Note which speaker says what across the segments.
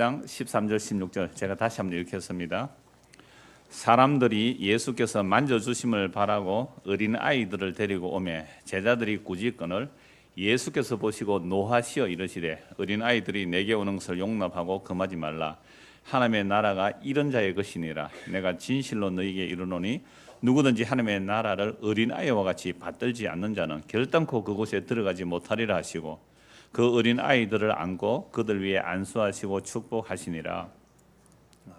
Speaker 1: 16장 13절 16절 제가 다시 한번 읽겠습니다. 사람들이 예수께서 만져주심을 바라고 어린 아이들을 데리고 오매 제자들이 꾸짖거늘 예수께서 보시고 노하시어 이르시되 어린 아이들이 내게 오는 것을 용납하고 금하지 말라. 하나님의 나라가 이런 자의 것이니라. 내가 진실로 너희에게 이르노니 누구든지 하나님의 나라를 어린 아이와 같이 받들지 않는 자는 결단코 그곳에 들어가지 못하리라 하시고 그 어린 아이들을 안고 그들 위에 안수하시고 축복하시니라.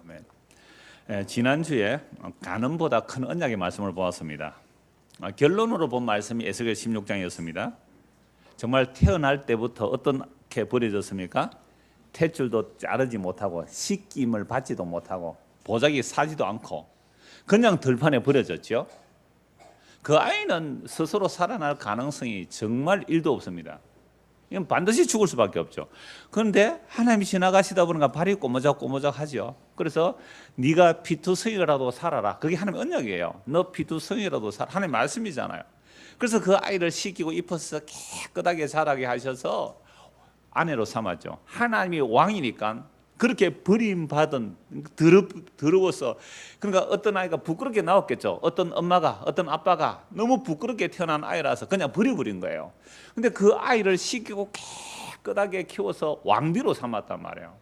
Speaker 1: 아멘. 지난주에 간음보다 큰 언약의 말씀을 보았습니다. 결론으로 본 말씀이 에스겔 16장이었습니다. 정말 태어날 때부터 어떻게 버려졌습니까? 탯줄도 자르지 못하고 씻김을 받지도 못하고 보자기 사지도 않고 그냥 들판에 버려졌죠. 그 아이는 스스로 살아날 가능성이 정말 1도 없습니다. 이건 반드시 죽을 수밖에 없죠. 그런데 하나님이 지나가시다 보니까 발이 꼬모작꼬모작하죠. 그래서 네가 피투성이라도 살아라. 그게 하나님의 언약이에요. 너 피투성이라도 살아. 하나님의 말씀이잖아요. 그래서 그 아이를 씻기고 입혀서 깨끗하게 자라게 하셔서 아내로 삼았죠. 하나님이 왕이니까 그렇게 버림받은 더러워서 그러니까 어떤 아이가 부끄럽게 나왔겠죠. 어떤 엄마가 어떤 아빠가 너무 부끄럽게 태어난 아이라서 그냥 버려버린 거예요. 근데 그 아이를 씻기고 깨끗하게 키워서 왕비로 삼았단 말이에요.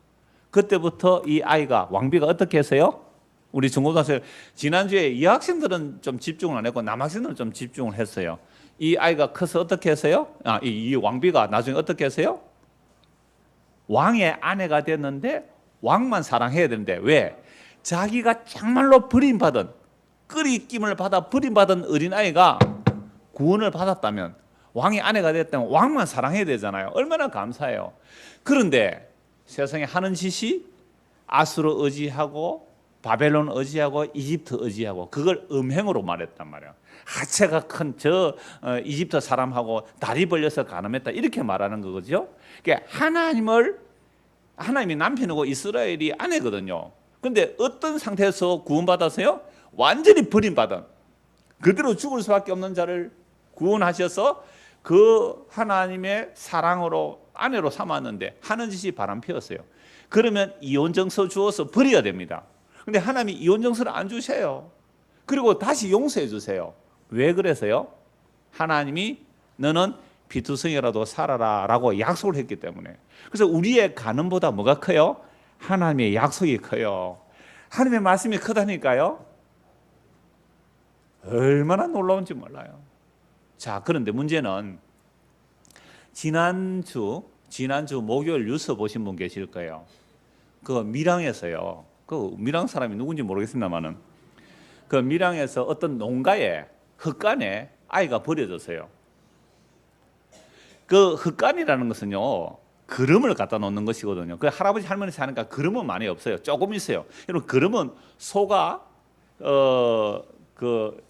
Speaker 1: 그때부터 이 아이가 왕비가 어떻게 했어요? 우리 중고등학생 지난주에 여학생들은 좀 집중을 안 했고 남학생들은 좀 집중을 했어요. 이 아이가 커서 어떻게 했어요? 이 왕비가 나중에 어떻게 했어요? 왕의 아내가 됐는데 왕만 사랑해야 되는데 왜? 자기가 정말로 버림받은 끓이김을 받아 버림받은 어린아이가 구원을 받았다면 왕의 아내가 됐다면 왕만 사랑해야 되잖아요. 얼마나 감사해요. 그런데 세상에 하는 짓이 아수르 의지하고 바벨론 의지하고 이집트 의지하고 그걸 음행으로 말했단 말이에요. 하체가 큰 저 이집트 사람하고 다리 벌려서 간음했다 이렇게 말하는 거죠. 그러니까 하나님이 남편이고 이스라엘이 아내거든요. 그런데 어떤 상태에서 구원받았어요? 완전히 버림받은 그대로 죽을 수밖에 없는 자를 구원하셔서 그 하나님의 사랑으로 아내로 삼았는데 하는 짓이 바람피웠어요. 그러면 이혼정서 주어서 버려야 됩니다. 근데 하나님이 이혼정서를 안 주세요. 그리고 다시 용서해 주세요. 왜 그래서요? 하나님이 너는 피투성이라도 살아라 라고 약속을 했기 때문에. 그래서 우리의 간음보다 뭐가 커요? 하나님의 약속이 커요. 하나님의 말씀이 크다니까요. 얼마나 놀라운지 몰라요. 자, 그런데 문제는 지난주 목요일 뉴스 보신 분 계실 거예요. 그 밀양에서요. 그 밀양 사람이 누군지 모르겠습니다만은 그 밀양에서 어떤 농가에 흙간에 아이가 버려졌어요. 그 흙간이라는 것은요 그름을 갖다 놓는 것이거든요. 그 할아버지 할머니 사니까 그름은 많이 없어요. 조금 있어요. 여러분 그름은 소가 그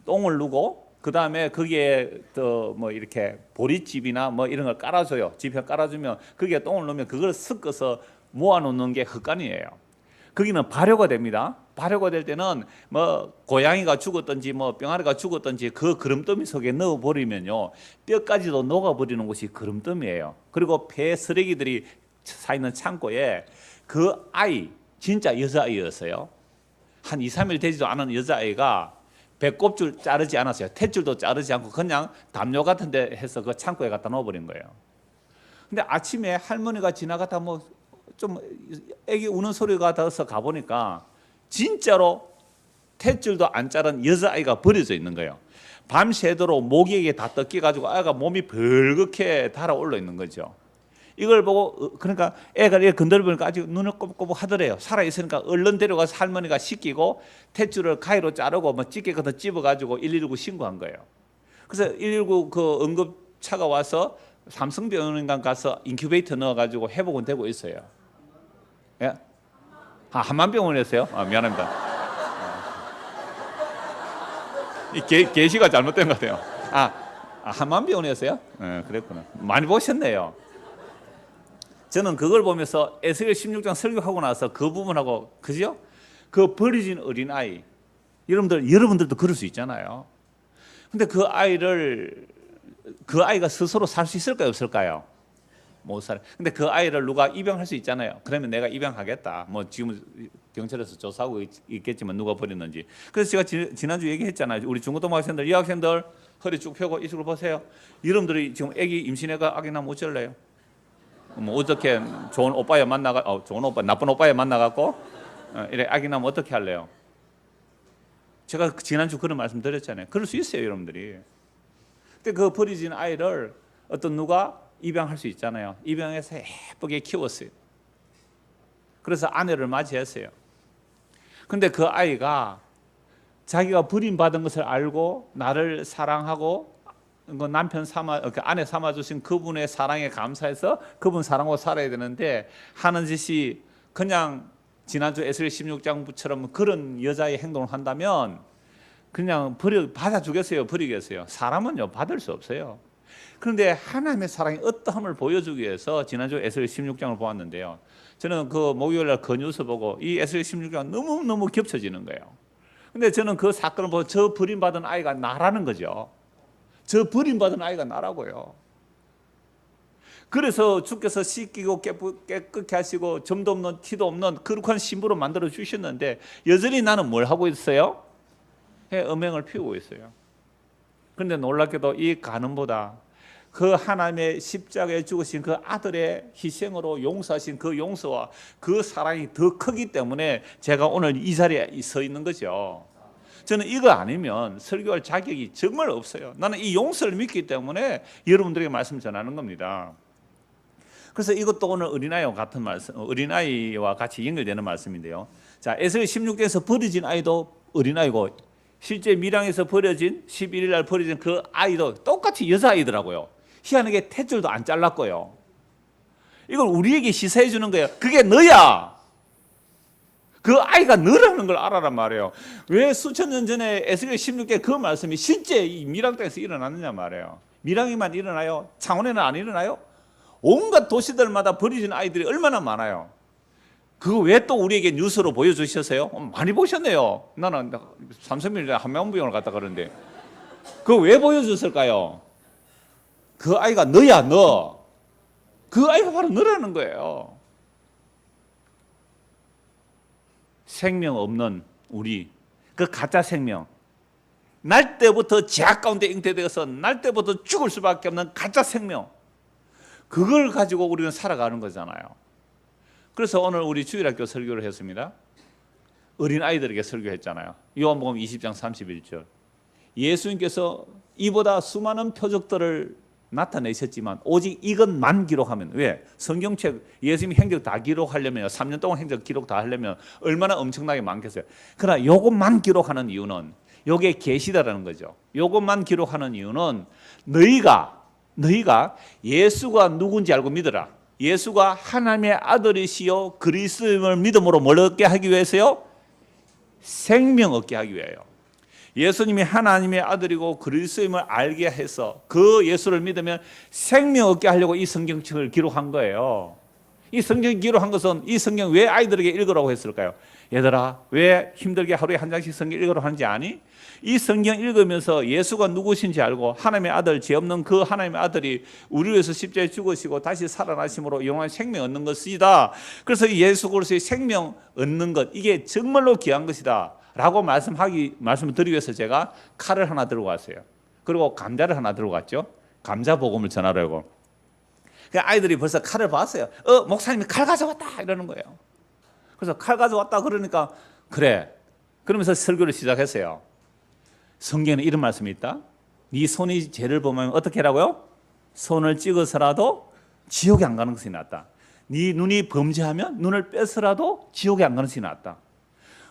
Speaker 1: 똥을 누고 그 다음에 거기에 또 뭐 이렇게 보릿집이나 뭐 이런 걸 깔아줘요. 집에 깔아주면 거기에 똥을 넣으면 그걸 섞어서 모아놓는 게 흙간이에요. 거기는 발효가 됩니다. 발효가 될 때는 뭐 고양이가 죽었든지 뭐 병아리가 죽었든지 그 그름더미 속에 넣어버리면요 뼈까지도 녹아버리는 곳이 그름더미예요. 그리고 폐 쓰레기들이 쌓이는 창고에 그 아이 진짜 여자아이였어요. 한 2, 3일 되지도 않은 여자아이가 배꼽줄 자르지 않았어요. 탯줄도 자르지 않고 그냥 담요 같은 데 해서 그 창고에 갖다 넣어버린 거예요. 근데 아침에 할머니가 지나가다 뭐 좀 애기 우는 소리가 나서 가보니까 진짜로 탯줄도 안 자른 여자아이가 버려져 있는 거예요. 밤새도록 모기에게 다 뜯겨가지고 아이가 몸이 벌겋게 달아올라 있는 거죠. 이걸 보고 그러니까 애가 이렇게 건드려보니까 아직 눈을 꼬북꼬북 하더래요. 살아있으니까 얼른 데려가서 할머니가 씻기고 탯줄을 가위로 자르고 뭐 찌개 같은 집어가지고 119 신고한 거예요. 그래서 119 그 응급차가 와서 삼성병원인가 가서 인큐베이터 넣어가지고 회복은 되고 있어요. 예? 한만병원이었어요? 미안합니다. 이 게시가 잘못된 것 같아요. 한만병원이었어요? 네, 그랬구나. 많이 보셨네요. 저는 그걸 보면서 에스겔 16장 설교하고 나서 그 부분하고 그죠? 그 버려진 어린아이 여러분들도 그럴 수 있잖아요. 근데 그 아이가 스스로 살 수 있을까요, 없을까요? 못 살아. 근데 그 아이를 누가 입양할 수 있잖아요. 그러면 내가 입양하겠다. 뭐 지금 경찰에서 조사하고 있겠지만 누가 버렸는지. 그래서 제가 지난주 얘기했잖아요. 우리 중고등부 학생들, 이 학생들 허리 쭉 펴고 이쪽으로 보세요. 여러분들이 지금 아기 임신해가 아기 낳으면 어쩔래요? 뭐 어떻게 좋은 오빠야 만나가 좋은 오빠 나쁜 오빠야 만나갖고 이래 아기 낳으면 어떻게 할래요? 제가 지난주 그런 말씀 드렸잖아요. 그럴 수 있어요, 여러분들이. 근데 그 버려진 아이를 어떤 누가 입양할 수 있잖아요. 입양해서 예쁘게 키웠어요. 그래서 아내를 맞이했어요. 근데 그 아이가 자기가 버림받은 것을 알고 나를 사랑하고 남편 아내 삼아주신 그분의 사랑에 감사해서 그분 사랑하고 살아야 되는데 하는 짓이 그냥 지난주 에스겔 16장처럼 그런 여자의 행동을 한다면 그냥 받아주겠어요? 버리겠어요? 사람은요 받을 수 없어요. 그런데 하나님의 사랑의 어떠함을 보여주기 위해서 지난주 에스겔 16장을 보았는데요. 저는 그 목요일날 그 뉴스 보고 이 에스겔 16장 너무너무 겹쳐지는 거예요. 근데 저는 그 사건을 보고 저 버림받은 아이가 나라는 거죠. 저 버림받은 아이가 나라고요. 그래서 주께서 씻기고 깨끗게 하시고 점도 없는 티도 없는 거룩한 신부로 만들어 주셨는데 여전히 나는 뭘 하고 있어요? 음행을 피우고 있어요. 그런데 놀랍게도 이 간음보다 그 하나님의 십자가에 죽으신 그 아들의 희생으로 용서하신 그 용서와 그 사랑이 더 크기 때문에 제가 오늘 이 자리에 서 있는 거죠. 저는 이거 아니면 설교할 자격이 정말 없어요. 나는 이 용서를 믿기 때문에 여러분들에게 말씀 전하는 겁니다. 그래서 이것도 오늘 어린아이와 같은 말씀, 어린아이와 같이 연결되는 말씀인데요. 자, 에스겔 16장에서 버려진 아이도 어린아이고 실제 밀양에서 버려진 11일 날 버려진 그 아이도 똑같이 여자아이더라고요. 희한하게 탯줄도 안 잘랐고요. 이걸 우리에게 시사해 주는 거예요. 그게 너야. 그 아이가 너라는 걸 알아란 말이에요. 왜 수천 년 전에 에스겔 16개 그 말씀이 실제 이 밀양 땅에서 일어났느냐 말이에요. 밀양에만 일어나요? 창원에는 안 일어나요? 온갖 도시들마다 버려진 아이들이 얼마나 많아요. 그거 왜 또 우리에게 뉴스로 보여주셨어요? 많이 보셨네요. 나는 삼성밀 한명부영을 갔다 그러는데 그거 왜 보여줬을까요? 그 아이가 너야 너. 그 아이가 바로 너라는 거예요. 생명 없는 우리 그 가짜 생명 날 때부터 제약 가운데 잉태되어서 날 때부터 죽을 수밖에 없는 가짜 생명 그걸 가지고 우리는 살아가는 거잖아요. 그래서 오늘 우리 주일학교 설교를 했습니다. 어린아이들에게 설교했잖아요. 요한복음 20장 31절 예수님께서 이보다 수많은 표적들을 나타내셨지만 오직 이것만 기록하면 왜? 성경책 예수님 행적 다 기록하려면 3년 동안 행적 기록 다 하려면 얼마나 엄청나게 많겠어요. 그러나 이것만 기록하는 이유는 이게 계시다라는 거죠. 이것만 기록하는 이유는 너희가 예수가 누군지 알고 믿어라. 예수가 하나님의 아들이시요 그리스도임을 믿음으로 뭘 얻게 하기 위해서요? 생명 얻게 하기 위해요. 예수님이 하나님의 아들이고 그리스도임을 알게 해서 그 예수를 믿으면 생명 얻게 하려고 이 성경책을 기록한 거예요. 이 성경 기록한 것은 이 성경 왜 아이들에게 읽으라고 했을까요? 얘들아 왜 힘들게 하루에 한 장씩 성경 읽으라고 하는지 아니? 이 성경 읽으면서 예수가 누구신지 알고 하나님의 아들 죄 없는 그 하나님의 아들이 우리를 위해서 십자가에 죽으시고 다시 살아나심으로 영원한 생명 얻는 것이다. 그래서 예수 그리스도의 생명 얻는 것 이게 정말로 귀한 것이다 라고 말씀을 드리기 위해서 제가 칼을 하나 들고 왔어요. 그리고 감자를 하나 들고 왔죠. 감자 복음을 전하려고. 아이들이 벌써 칼을 봤어요. 목사님이 칼 가져왔다 이러는 거예요. 그래서 칼 가져왔다 그러니까 그래. 그러면서 설교를 시작했어요. 성경에 이런 말씀이 있다. 네 손이 죄를 범하면 어떻게 하라고요? 손을 찍어서라도 지옥에 안 가는 것이 낫다. 네 눈이 범죄하면 눈을 빼서라도 지옥에 안 가는 것이 낫다.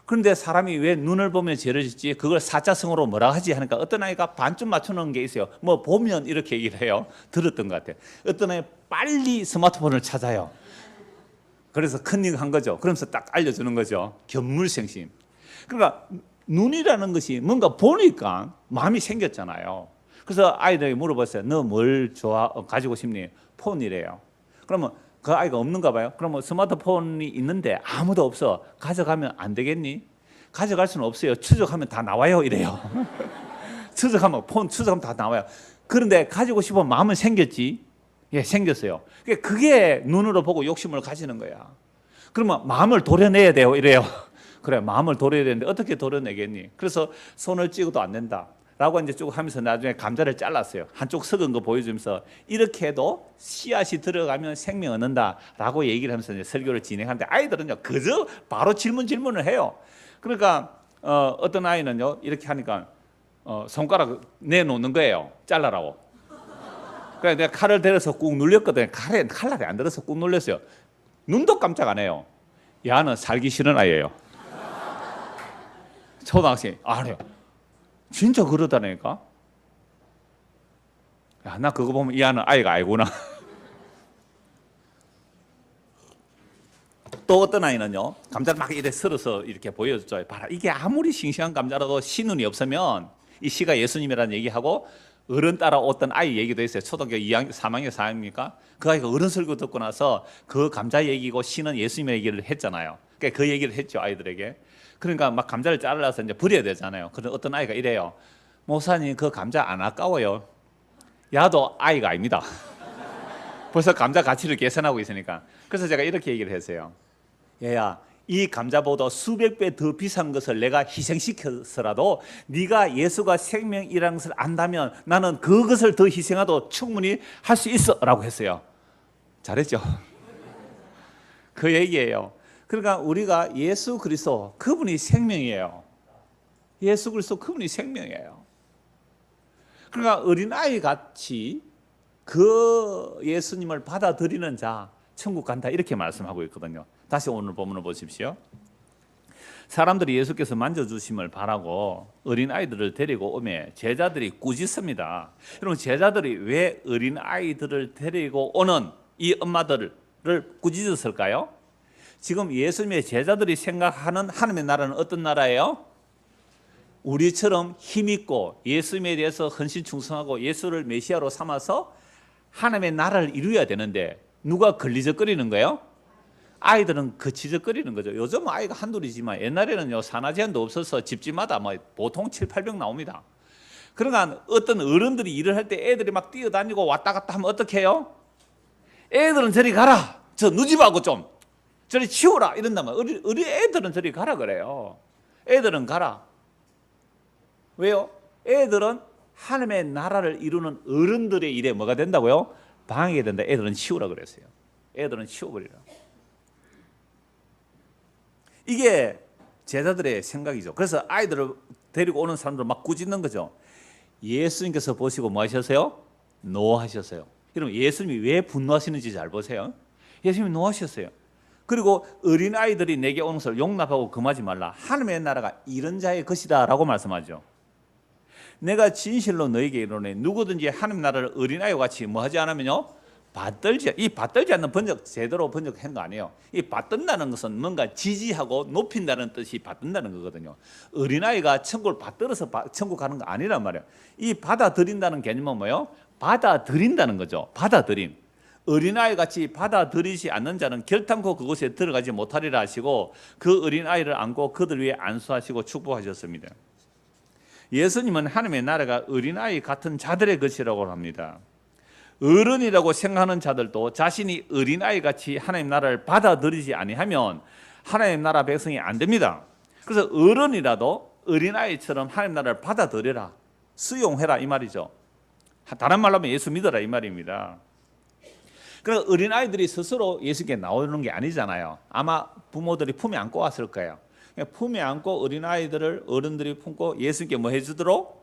Speaker 1: 그런데 사람이 왜 눈을 보면 죄를 짓지? 그걸 사자성어로 뭐라 하지? 하니까 어떤 아이가 반쯤 맞추는 게 있어요. 뭐 보면 이렇게 얘기를 해요. 들었던 것 같아요. 어떤 아이 빨리 스마트폰을 찾아요. 그래서 컨닝한 거죠. 그러면서 딱 알려주는 거죠. 견물생심. 그러니까 눈이라는 것이 뭔가 보니까 마음이 생겼잖아요. 그래서 아이들에게 물어봤어요. 너 뭘 가지고 싶니? 폰이래요. 그러면 그 아이가 없는가 봐요. 그러면 스마트폰이 있는데 아무도 없어. 가져가면 안 되겠니? 가져갈 수는 없어요. 추적하면 다 나와요 이래요. 추적하면 다 나와요. 그런데 가지고 싶은 마음은 생겼지. 예, 생겼어요. 그게 눈으로 보고 욕심을 가지는 거야. 그러면 마음을 도려내야 돼요. 이래요. 그래, 마음을 도려야 되는데 어떻게 도려내겠니? 그래서 손을 찍어도 안 된다. 라고 이제 쭉 하면서 나중에 감자를 잘랐어요. 한쪽 썩은 거 보여주면서 이렇게 해도 씨앗이 들어가면 생명 얻는다. 라고 얘기를 하면서 이제 설교를 진행하는데 아이들은요, 그저 바로 질문을 해요. 그러니까, 어떤 아이는요, 이렇게 하니까, 손가락 내놓는 거예요. 잘라라고. 그래서 내가 칼을 들어서 꾹 눌렸거든요. 칼날이 안 들어서 꾹 눌렸어요. 눈도 깜짝 안 해요. 야는 살기 싫은 아이예요. 초등학생. 아니요. 진짜 그러다니까. 야, 나 그거 보면 이 아는 아이가 아니구나. 또 어떤 아이는요, 감자를 막 이렇게 썰어서 이렇게 보여줘요. 봐라, 이게 아무리 싱싱한 감자라도 씨눈이 없으면 이 씨가 예수님이라는 얘기하고 어른 따라왔던 아이 얘기도 있어요. 초등학교 2학년, 3학년, 4학년입니까? 그 아이가 어른 설교 듣고 나서 그 감자 얘기고 씨는 예수님의 얘기를 했잖아요. 그러니까 그 얘기를 했죠, 아이들에게. 그러니까 막 감자를 잘라서 이제 버려야 되잖아요. 그런데 어떤 아이가 이래요. 목사님, 그 감자 안 아까워요. 야도 아이가 아닙니다. 벌써 감자 가치를 계산하고 있으니까. 그래서 제가 이렇게 얘기를 했어요. 얘야, 이 감자보다 수백 배 더 비싼 것을 내가 희생시켜서라도 네가 예수가 생명이라는 것을 안다면 나는 그것을 더 희생하도 충분히 할 수 있어 라고 했어요. 잘했죠? 그 얘기예요. 그러니까 우리가 예수 그리스도 그분이 생명이에요. 예수 그리스도 그분이 생명이에요. 그러니까 어린아이 같이 그 예수님을 받아들이는 자 천국 간다 이렇게 말씀하고 있거든요. 다시 오늘 본문을 보십시오. 사람들이 예수께서 만져주심을 바라고 어린아이들을 데리고 오매 제자들이 꾸짖습니다. 여러분, 제자들이 왜 어린아이들을 데리고 오는 이 엄마들을 꾸짖었을까요? 지금 예수님의 제자들이 생각하는 하나님의 나라는 어떤 나라예요? 우리처럼 힘있고 예수님에 대해서 헌신충성하고 예수를 메시아로 삼아서 하나님의 나라를 이루어야 되는데 누가 걸리적거리는 거예요? 아이들은 거치적거리는 거죠. 요즘은 아이가 한둘이지만 옛날에는요, 산화 제한도 없어서 집집마다 뭐 보통 7, 800 나옵니다. 그러니까 어떤 어른들이 일을 할 때 애들이 막 뛰어다니고 왔다 갔다 하면 어떻게 해요? 애들은 저리 가라. 저 누집하고 좀 저리 치워라 이런다면 우리 애들은 저리 가라 그래요. 애들은 가라. 왜요? 애들은 하나님의 나라를 이루는 어른들의 일에 뭐가 된다고요? 방해가 된다. 애들은 치우라 그랬어요. 애들은 치워버리라. 이게 제자들의 생각이죠. 그래서 아이들을 데리고 오는 사람들 막 꾸짖는 거죠. 예수님께서 보시고 뭐 하셨어요? 노하셨어요. 여러분, 예수님이 왜 분노하시는지 잘 보세요. 예수님이 노하셨어요. 그리고 어린아이들이 내게 오는 것을 용납하고 금하지 말라. 하나님의 나라가 이런 자의 것이다 라고 말씀하죠. 내가 진실로 너에게 이르노니 누구든지 하나님 나라를 어린아이와 같이 뭐 하지 않으면요, 받들지 않는 번역 제대로 번역한 거 아니에요. 이 받든다는 것은 뭔가 지지하고 높인다는 뜻이 받든다는 거거든요. 어린아이가 천국을 받들어서 천국 가는 거 아니란 말이에요. 이 받아들인다는 개념은 뭐예요? 받아들인다는 거죠. 받아들임. 어린아이 같이 받아들이지 않는 자는 결탄코 그곳에 들어가지 못하리라 하시고 그 어린아이를 안고 그들 위에 안수하시고 축복하셨습니다. 예수님은 하나님의 나라가 어린아이 같은 자들의 것이라고 합니다. 어른이라고 생각하는 자들도 자신이 어린아이 같이 하나님 나라를 받아들이지 아니하면 하나님 나라 백성이 안 됩니다. 그래서 어른이라도 어린아이처럼 하나님 나라를 받아들여라, 수용해라 이 말이죠. 다른 말로 하면 예수 믿어라 이 말입니다. 그러니까 어린아이들이 스스로 예수께 나오는 게 아니잖아요. 아마 부모들이 품에 안고 왔을 거예요. 품에 안고 어린아이들을 어른들이 품고 예수께 뭐 해주도록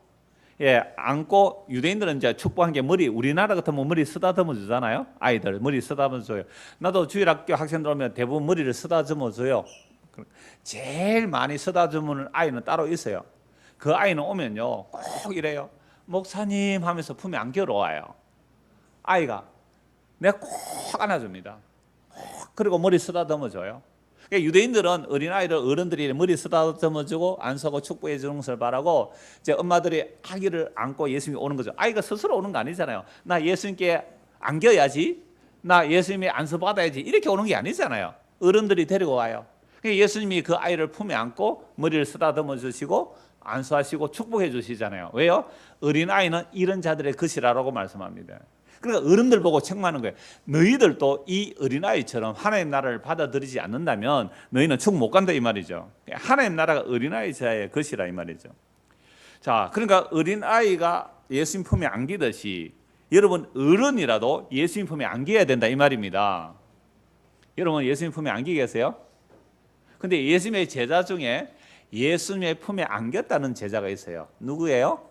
Speaker 1: 안고, 유대인들은 이제 축복한 게 머리, 우리나라 같으면 머리 쓰다듬어 주잖아요. 아이들 머리 쓰다듬어 줘요. 나도 주일학교 학생들 오면 대부분 머리를 쓰다듬어 줘요. 제일 많이 쓰다듬는 아이는 따로 있어요. 그 아이는 오면요 꼭 이래요. 목사님 하면서 품에 안겨러 와요. 아이가 내가 꼭 안아줍니다. 그리고 머리 쓰다듬어 줘요. 그러니까 유대인들은 어린아이를 어른들이 머리 쓰다듬어주고 안수하고 축복해 주는 것을 바라고 이제 엄마들이 아기를 안고 예수님이 오는 거죠. 아이가 스스로 오는 거 아니잖아요. 나 예수님께 안겨야지, 나 예수님이 안수 받아야지 이렇게 오는 게 아니잖아요. 어른들이 데리고 와요. 그러니까 예수님이 그 아이를 품에 안고 머리를 쓰다듬어 주시고 안수하시고 축복해 주시잖아요. 왜요? 어린아이는 이런 자들의 것이라고 말씀합니다. 그러니까 어른들 보고 책망하는 거예요. 너희들도 이 어린아이처럼 하나님 나라를 받아들이지 않는다면 너희는 천국 못 간다 이 말이죠. 하나님 나라가 어린아이 자의 것이라 이 말이죠. 자, 그러니까 어린아이가 예수님 품에 안기듯이 여러분 어른이라도 예수님 품에 안겨야 된다 이 말입니다. 여러분 예수님 품에 안기게 계세요? 근데 예수님의 제자 중에 예수님의 품에 안겼다는 제자가 있어요. 누구예요?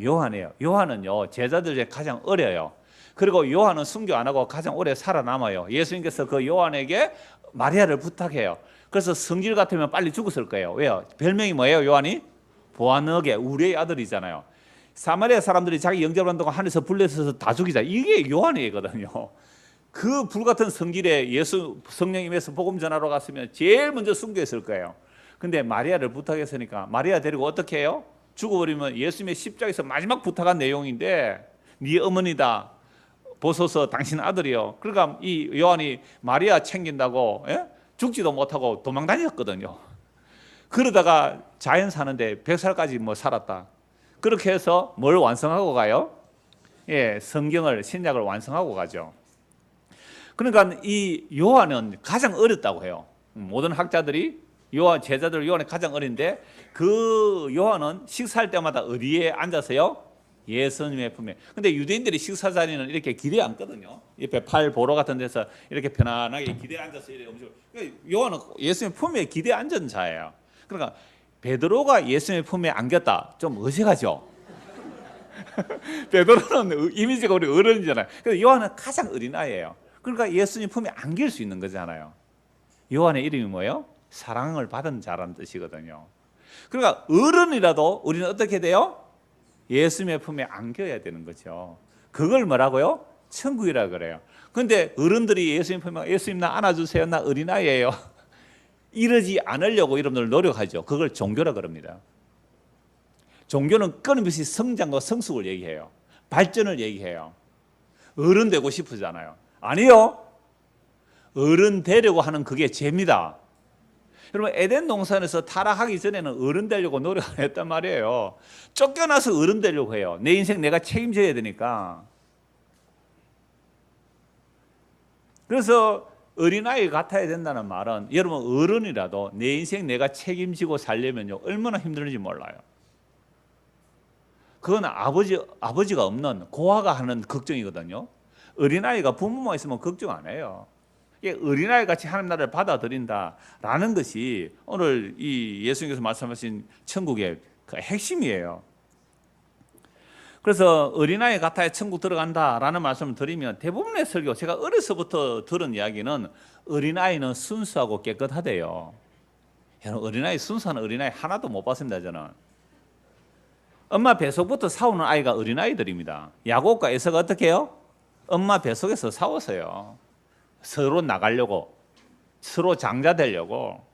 Speaker 1: 요한이에요. 요한은요 제자들 중에 가장 어려요. 그리고 요한은 순교 안 하고 가장 오래 살아남아요. 예수님께서 그 요한에게 마리아를 부탁해요. 그래서 성질 같으면 빨리 죽었을 거예요. 왜요? 별명이 뭐예요? 요한이? 보아너게, 우리의 아들이잖아요. 사마리아 사람들이 자기 영접을 한다고 하늘에서 불려서 다 죽이자. 이게 요한이거든요. 그 불같은 성질에 예수 성령님에서 복음 전하러 갔으면 제일 먼저 순교했을 거예요. 근데 마리아를 부탁했으니까 마리아 데리고 어떻게 해요? 죽어버리면 예수님의 십자가에서 마지막 부탁한 내용인데 네 어머니다 보소서 당신 아들이요. 그러니까 이 요한이 마리아 챙긴다고 죽지도 못하고 도망 다녔거든요. 그러다가 자연 사는데 100살까지 뭐 살았다. 그렇게 해서 뭘 완성하고 가요? 성경을 신약을 완성하고 가죠. 그러니까 이 요한은 가장 어렸다고 해요. 모든 학자들이 요한 제자들 요한이 가장 어린데 그 요한은 식사할 때마다 어디에 앉아서요? 예수님의 품에. 근데 유대인들이 식사 자리는 이렇게 기대에 앉거든요. 옆에 팔 보로 같은 데서 이렇게 편안하게 기대에 앉아서 이렇게 음식을. 그러니까 요한은 예수님의 품에 기대에 앉은 자예요. 그러니까 베드로가 예수님의 품에 안겼다. 좀 어색하죠. 베드로는 이미지가 우리 어른이잖아요. 그래서 요한은 가장 어린 아이예요. 그러니까 예수님 품에 안길 수 있는 거잖아요. 요한의 이름이 뭐예요? 사랑을 받은 자라는 뜻이거든요. 그러니까 어른이라도 우리는 어떻게 돼요? 예수님의 품에 안겨야 되는 거죠. 그걸 뭐라고요? 천국이라 그래요. 그런데 어른들이 예수님 품에 예수님 나 안아주세요. 나 어린아이예요. 이러지 않으려고 여러분들 노력하죠. 그걸 종교라 그럽니다. 종교는 끊임없이 성장과 성숙을 얘기해요. 발전을 얘기해요. 어른 되고 싶으잖아요. 아니요. 어른 되려고 하는 그게 죄입니다. 여러분 에덴 동산에서 타락하기 전에는 어른 되려고 노력 안 했단 말이에요. 쫓겨나서 어른 되려고 해요. 내 인생 내가 책임져야 되니까. 그래서 어린아이 같아야 된다는 말은 여러분 어른이라도 내 인생 내가 책임지고 살려면요 얼마나 힘든지 몰라요. 그건 아버지가 없는 고아가 하는 걱정이거든요. 어린아이가 부모만 있으면 걱정 안 해요. 어린아이 같이 하나님 나라를 받아들인다라는 것이 오늘 이 예수님께서 말씀하신 천국의 그 핵심이에요. 그래서 어린아이 같아야 천국 들어간다라는 말씀을 드리면 대부분의 설교, 제가 어려서부터 들은 이야기는 어린아이는 순수하고 깨끗하대요. 여러분 어린아이 순수한 어린아이 하나도 못 봤습니다. 저는 엄마 뱃속부터 싸우는 아이가 어린아이들입니다. 야곱과 에서가 어떻게 해요? 엄마 뱃속에서 싸웠어요. 서로 나가려고, 서로 장자 되려고.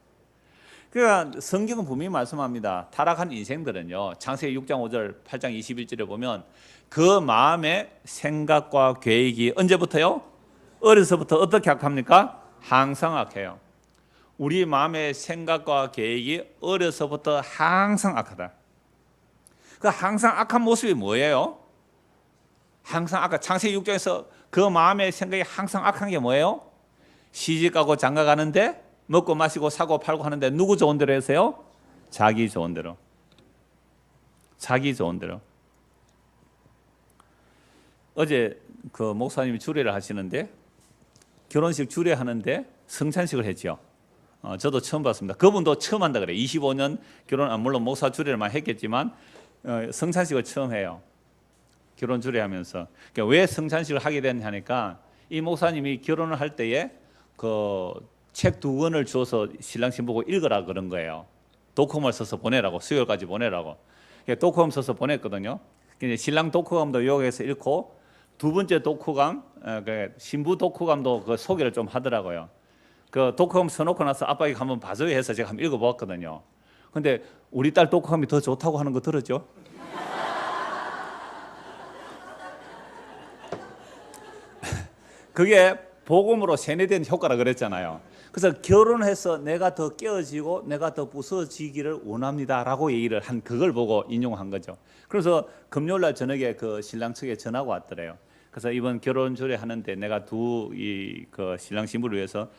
Speaker 1: 그러니까 성경은 분명히 말씀합니다. 타락한 인생들은요, 창세기 6장 5절, 8장 21절에 보면 그 마음의 생각과 계획이 언제부터요? 어려서부터 어떻게 악합니까? 항상 악해요. 우리 마음의 생각과 계획이 어려서부터 항상 악하다. 그 항상 악한 모습이 뭐예요? 항상 악한, 창세기 6장에서 그 마음의 생각이 항상 악한 게 뭐예요? 시집가고 장가가는데 먹고 마시고 사고 팔고 하는데 누구 좋은 대로 해서요? 자기 좋은 대로. 자기 좋은 대로. 어제 그 목사님이 주례를 하시는데 결혼식 주례하는데 성찬식을 했죠. 저도 처음 봤습니다. 그분도 처음 한다 그래요. 25년 결혼, 물론 목사 주례를 많이 했겠지만 성찬식을 처음 해요. 결혼 주례하면서. 그러니까 왜 성찬식을 하게 됐냐니까 이 목사님이 결혼을 할 때에 그 책 2권을 주어서 신랑 신부고 읽으라 그런 거예요. 독후감을 써서 보내라고, 수요일까지 보내라고. 독후감 써서 보냈거든요. 신랑 독후감도 요약해서 읽고 두 번째 독후감, 신부 독후감도 그 소개를 좀 하더라고요. 그 독후감 써놓고 나서 아빠에게 한번 봐줘야 해서 제가 한번 읽어보았거든요. 근데 우리 딸 독후감이 더 좋다고 하는 거 들었죠? 그게 복음으로 세뇌된 효과라 그랬잖아요. 그래서 결혼해서 내가 더 깨어지고 내가 더 부서지기를 원합니다라고 얘기를 한 그걸 보고 인용한 거죠. 그래서 금요일날 저녁에 그 신랑 측에 전화가 왔더래요. 그래서 이번 결혼 주례 하는데 내가 그 신랑 신부를 위해서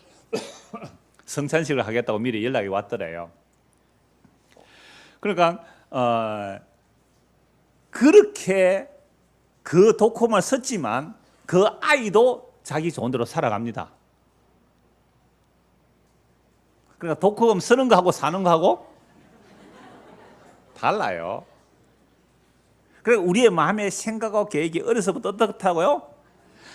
Speaker 1: 성찬식을 하겠다고 미리 연락이 왔더래요. 그러니까 그렇게 그 도콤을 썼지만 그 아이도 자기 좋은 대로 살아갑니다. 그러니까 도금 쓰는 거하고 사는 거하고 달라요. 그러니까 우리의 마음의 생각과 계획이 어려서부터 어떻다고요?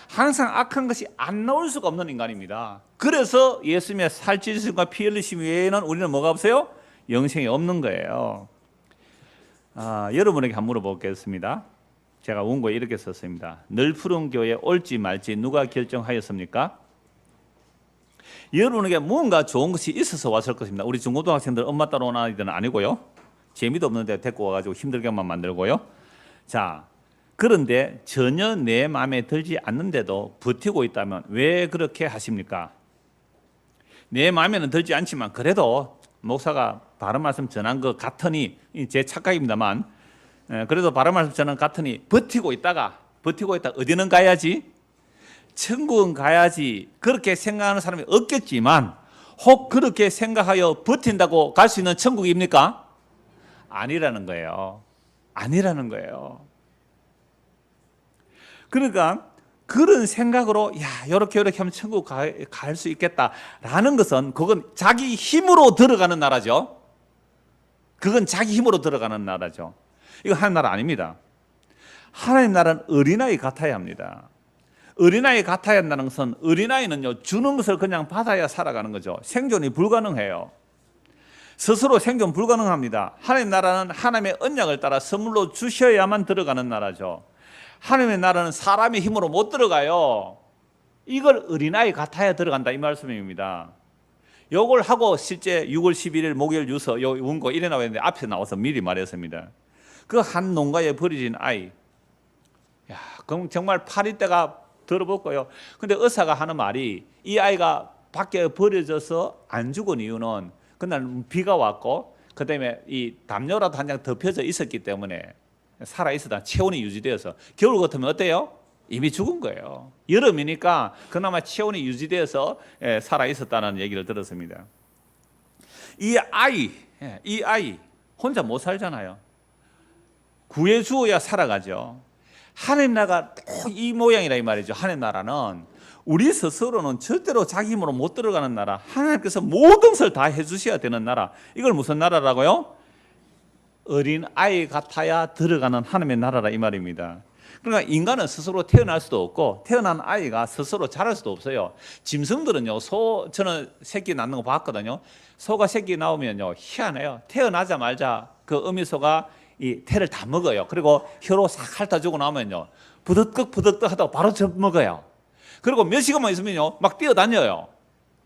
Speaker 1: 항상 악한 것이 안 나올 수가 없는 인간입니다. 그래서 예수님의 살찌으심과 피 흘리심 외에는 우리는 뭐가 없어요? 영생이 없는 거예요. 여러분에게 한번 물어보겠습니다. 제가 원고에 이렇게 썼습니다. 늘 푸른 교회 올지 말지 누가 결정하였습니까? 여러분에게 뭔가 좋은 것이 있어서 왔을 것입니다. 우리 중고등학생들 엄마 따라 오는 아이들은 아니고요. 재미도 없는데 데리고 와가지고 힘들게만 만들고요. 자, 그런데 전혀 내 마음에 들지 않는데도 버티고 있다면 왜 그렇게 하십니까? 내 마음에는 들지 않지만 그래도 목사가 바른 말씀 전한 것 같으니, 제 착각입니다만, 그래도 바른 말씀 전한 것 같으니 버티고 있다 어디는 가야지? 천국은 가야지. 그렇게 생각하는 사람이 없겠지만 혹 그렇게 생각하여 버틴다고 갈 수 있는 천국입니까? 아니라는 거예요. 아니라는 거예요. 그러니까 그런 생각으로 이렇게 하면 천국 갈 수 있겠다라는 것은 그건 자기 힘으로 들어가는 나라죠. 그건 자기 힘으로 들어가는 나라죠. 이거 하나님 나라 아닙니다. 하나님 나라는 어린아이 같아야 합니다. 어린아이 같아야 한다는 것은 어린아이는요, 주는 것을 그냥 받아야 살아가는 거죠. 생존이 불가능해요. 스스로 생존 불가능합니다. 하나님 나라는 하나님의 언약을 따라 선물로 주셔야만 들어가는 나라죠. 하나님의 나라는 사람의 힘으로 못 들어가요. 이걸 어린아이 같아야 들어간다 이 말씀입니다. 요걸 하고 실제 6월 11일 목요일 유서 요 원고 이래 나와 있는데 앞에 나와서 미리 말했습니다. 그 한 농가에 버려진 아이, 그럼 정말 파리떼가 들어볼 거요. 근데 의사가 하는 말이 이 아이가 밖에 버려져서 안 죽은 이유는 그날 비가 왔고 그다음에 이 담요라도 한 장 덮여져 있었기 때문에 살아 있었다. 체온이 유지되어서. 겨울 같으면 어때요? 이미 죽은 거예요. 여름이니까 그나마 체온이 유지되어서 살아 있었다는 얘기를 들었습니다. 이 아이 혼자 못 살잖아요. 구해 주어야 살아가죠. 하나님 나라가 이 모양이라 이 말이죠. 하나님 나라는 우리 스스로는 절대로 자기 힘으로 못 들어가는 나라. 하나님께서 모든 것을 다 해주셔야 되는 나라. 이걸 무슨 나라라고요? 어린 아이 같아야 들어가는 하나님의 나라라 이 말입니다. 그러니까 인간은 스스로 태어날 수도 없고 태어난 아이가 스스로 자랄 수도 없어요. 짐승들은요, 저는 새끼 낳는 거 봤거든요. 소가 새끼 나오면요, 희한해요. 태어나자마자 그 어미소가 이 태를 다 먹어요. 그리고 혀로 싹 핥아주고 나면요, 부득득 하다가 바로 접먹어요. 그리고 몇 시간만 있으면요, 막 뛰어다녀요.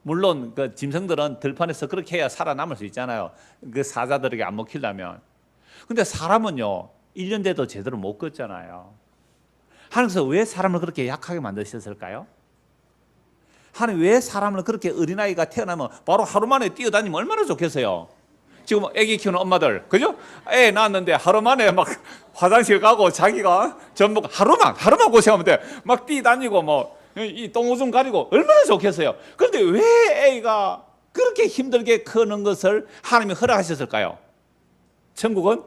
Speaker 1: 물론 그 짐승들은 들판에서 그렇게 해야 살아남을 수 있잖아요. 그 사자들에게 안 먹히려면. 근데 사람은요, 1년 돼도 제대로 못 걷잖아요. 하나님께서 왜 사람을 그렇게 약하게 만드셨을까요? 하나님 왜 사람을 그렇게 어린아이가 태어나면 바로 하루 만에 뛰어다니면 얼마나 좋겠어요? 지금 애기 키우는 엄마들, 그죠? 애 낳았는데 하루 만에 막 화장실 가고 자기가 전부 하루만 고생하면 돼. 막 뛰다니고 이 똥오줌 가리고 얼마나 좋겠어요? 그런데 왜 애가 그렇게 힘들게 크는 것을 하나님이 허락하셨을까요? 천국은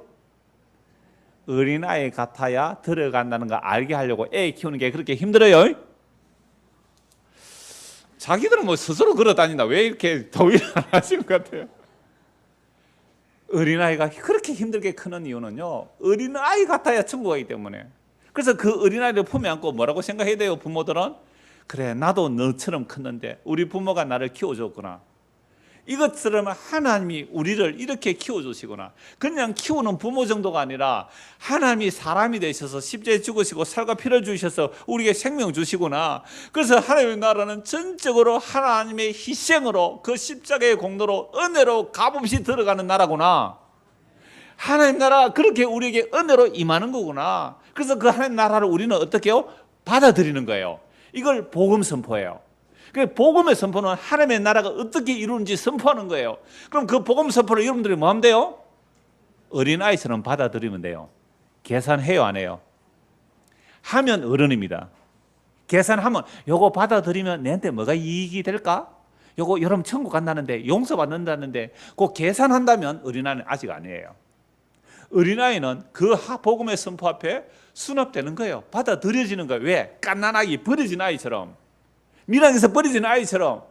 Speaker 1: 어린아이 같아야 들어간다는 거 알게 하려고 애 키우는 게 그렇게 힘들어요? 자기들은 스스로 걸어 다닌다. 왜 이렇게 더위를 안 하신 것 같아요? 어린아이가 그렇게 힘들게 크는 이유는요, 어린아이 같아야 천국 가기 때문에. 그래서 그 어린아이를 품에 안고 뭐라고 생각해야 돼요? 부모들은 그래, 나도 너처럼 컸는데 우리 부모가 나를 키워줬구나. 이것처럼 하나님이 우리를 이렇게 키워주시구나. 그냥 키우는 부모 정도가 아니라 하나님이 사람이 되셔서 십자가에 죽으시고 살과 피를 주셔서 우리에게 생명 주시구나. 그래서 하나님의 나라는 전적으로 하나님의 희생으로 그 십자가의 공로로 은혜로 값없이 들어가는 나라구나. 하나님 나라가 그렇게 우리에게 은혜로 임하는 거구나. 그래서 그 하나님 나라를 우리는 어떻게 해요? 받아들이는 거예요. 이걸 복음 선포예요. 복음의 선포는 하나님의 나라가 어떻게 이루는지 선포하는 거예요. 그럼 그 복음 선포를 여러분들이 뭐 하면 돼요? 어린아이처럼 받아들이면 돼요. 계산해요, 안 해요? 하면 어른입니다. 계산하면 요거 받아들이면 내한테 뭐가 이익이 될까? 요거 여러분 천국 간다는데 용서받는다는데 그 계산한다면 어린아이는 아직 아니에요. 어린아이는 그 복음의 선포 앞에 수납되는 거예요. 받아들여지는 거예요. 왜? 갓난아기 버려진 아이처럼, 밀양에서 버려진 아이처럼.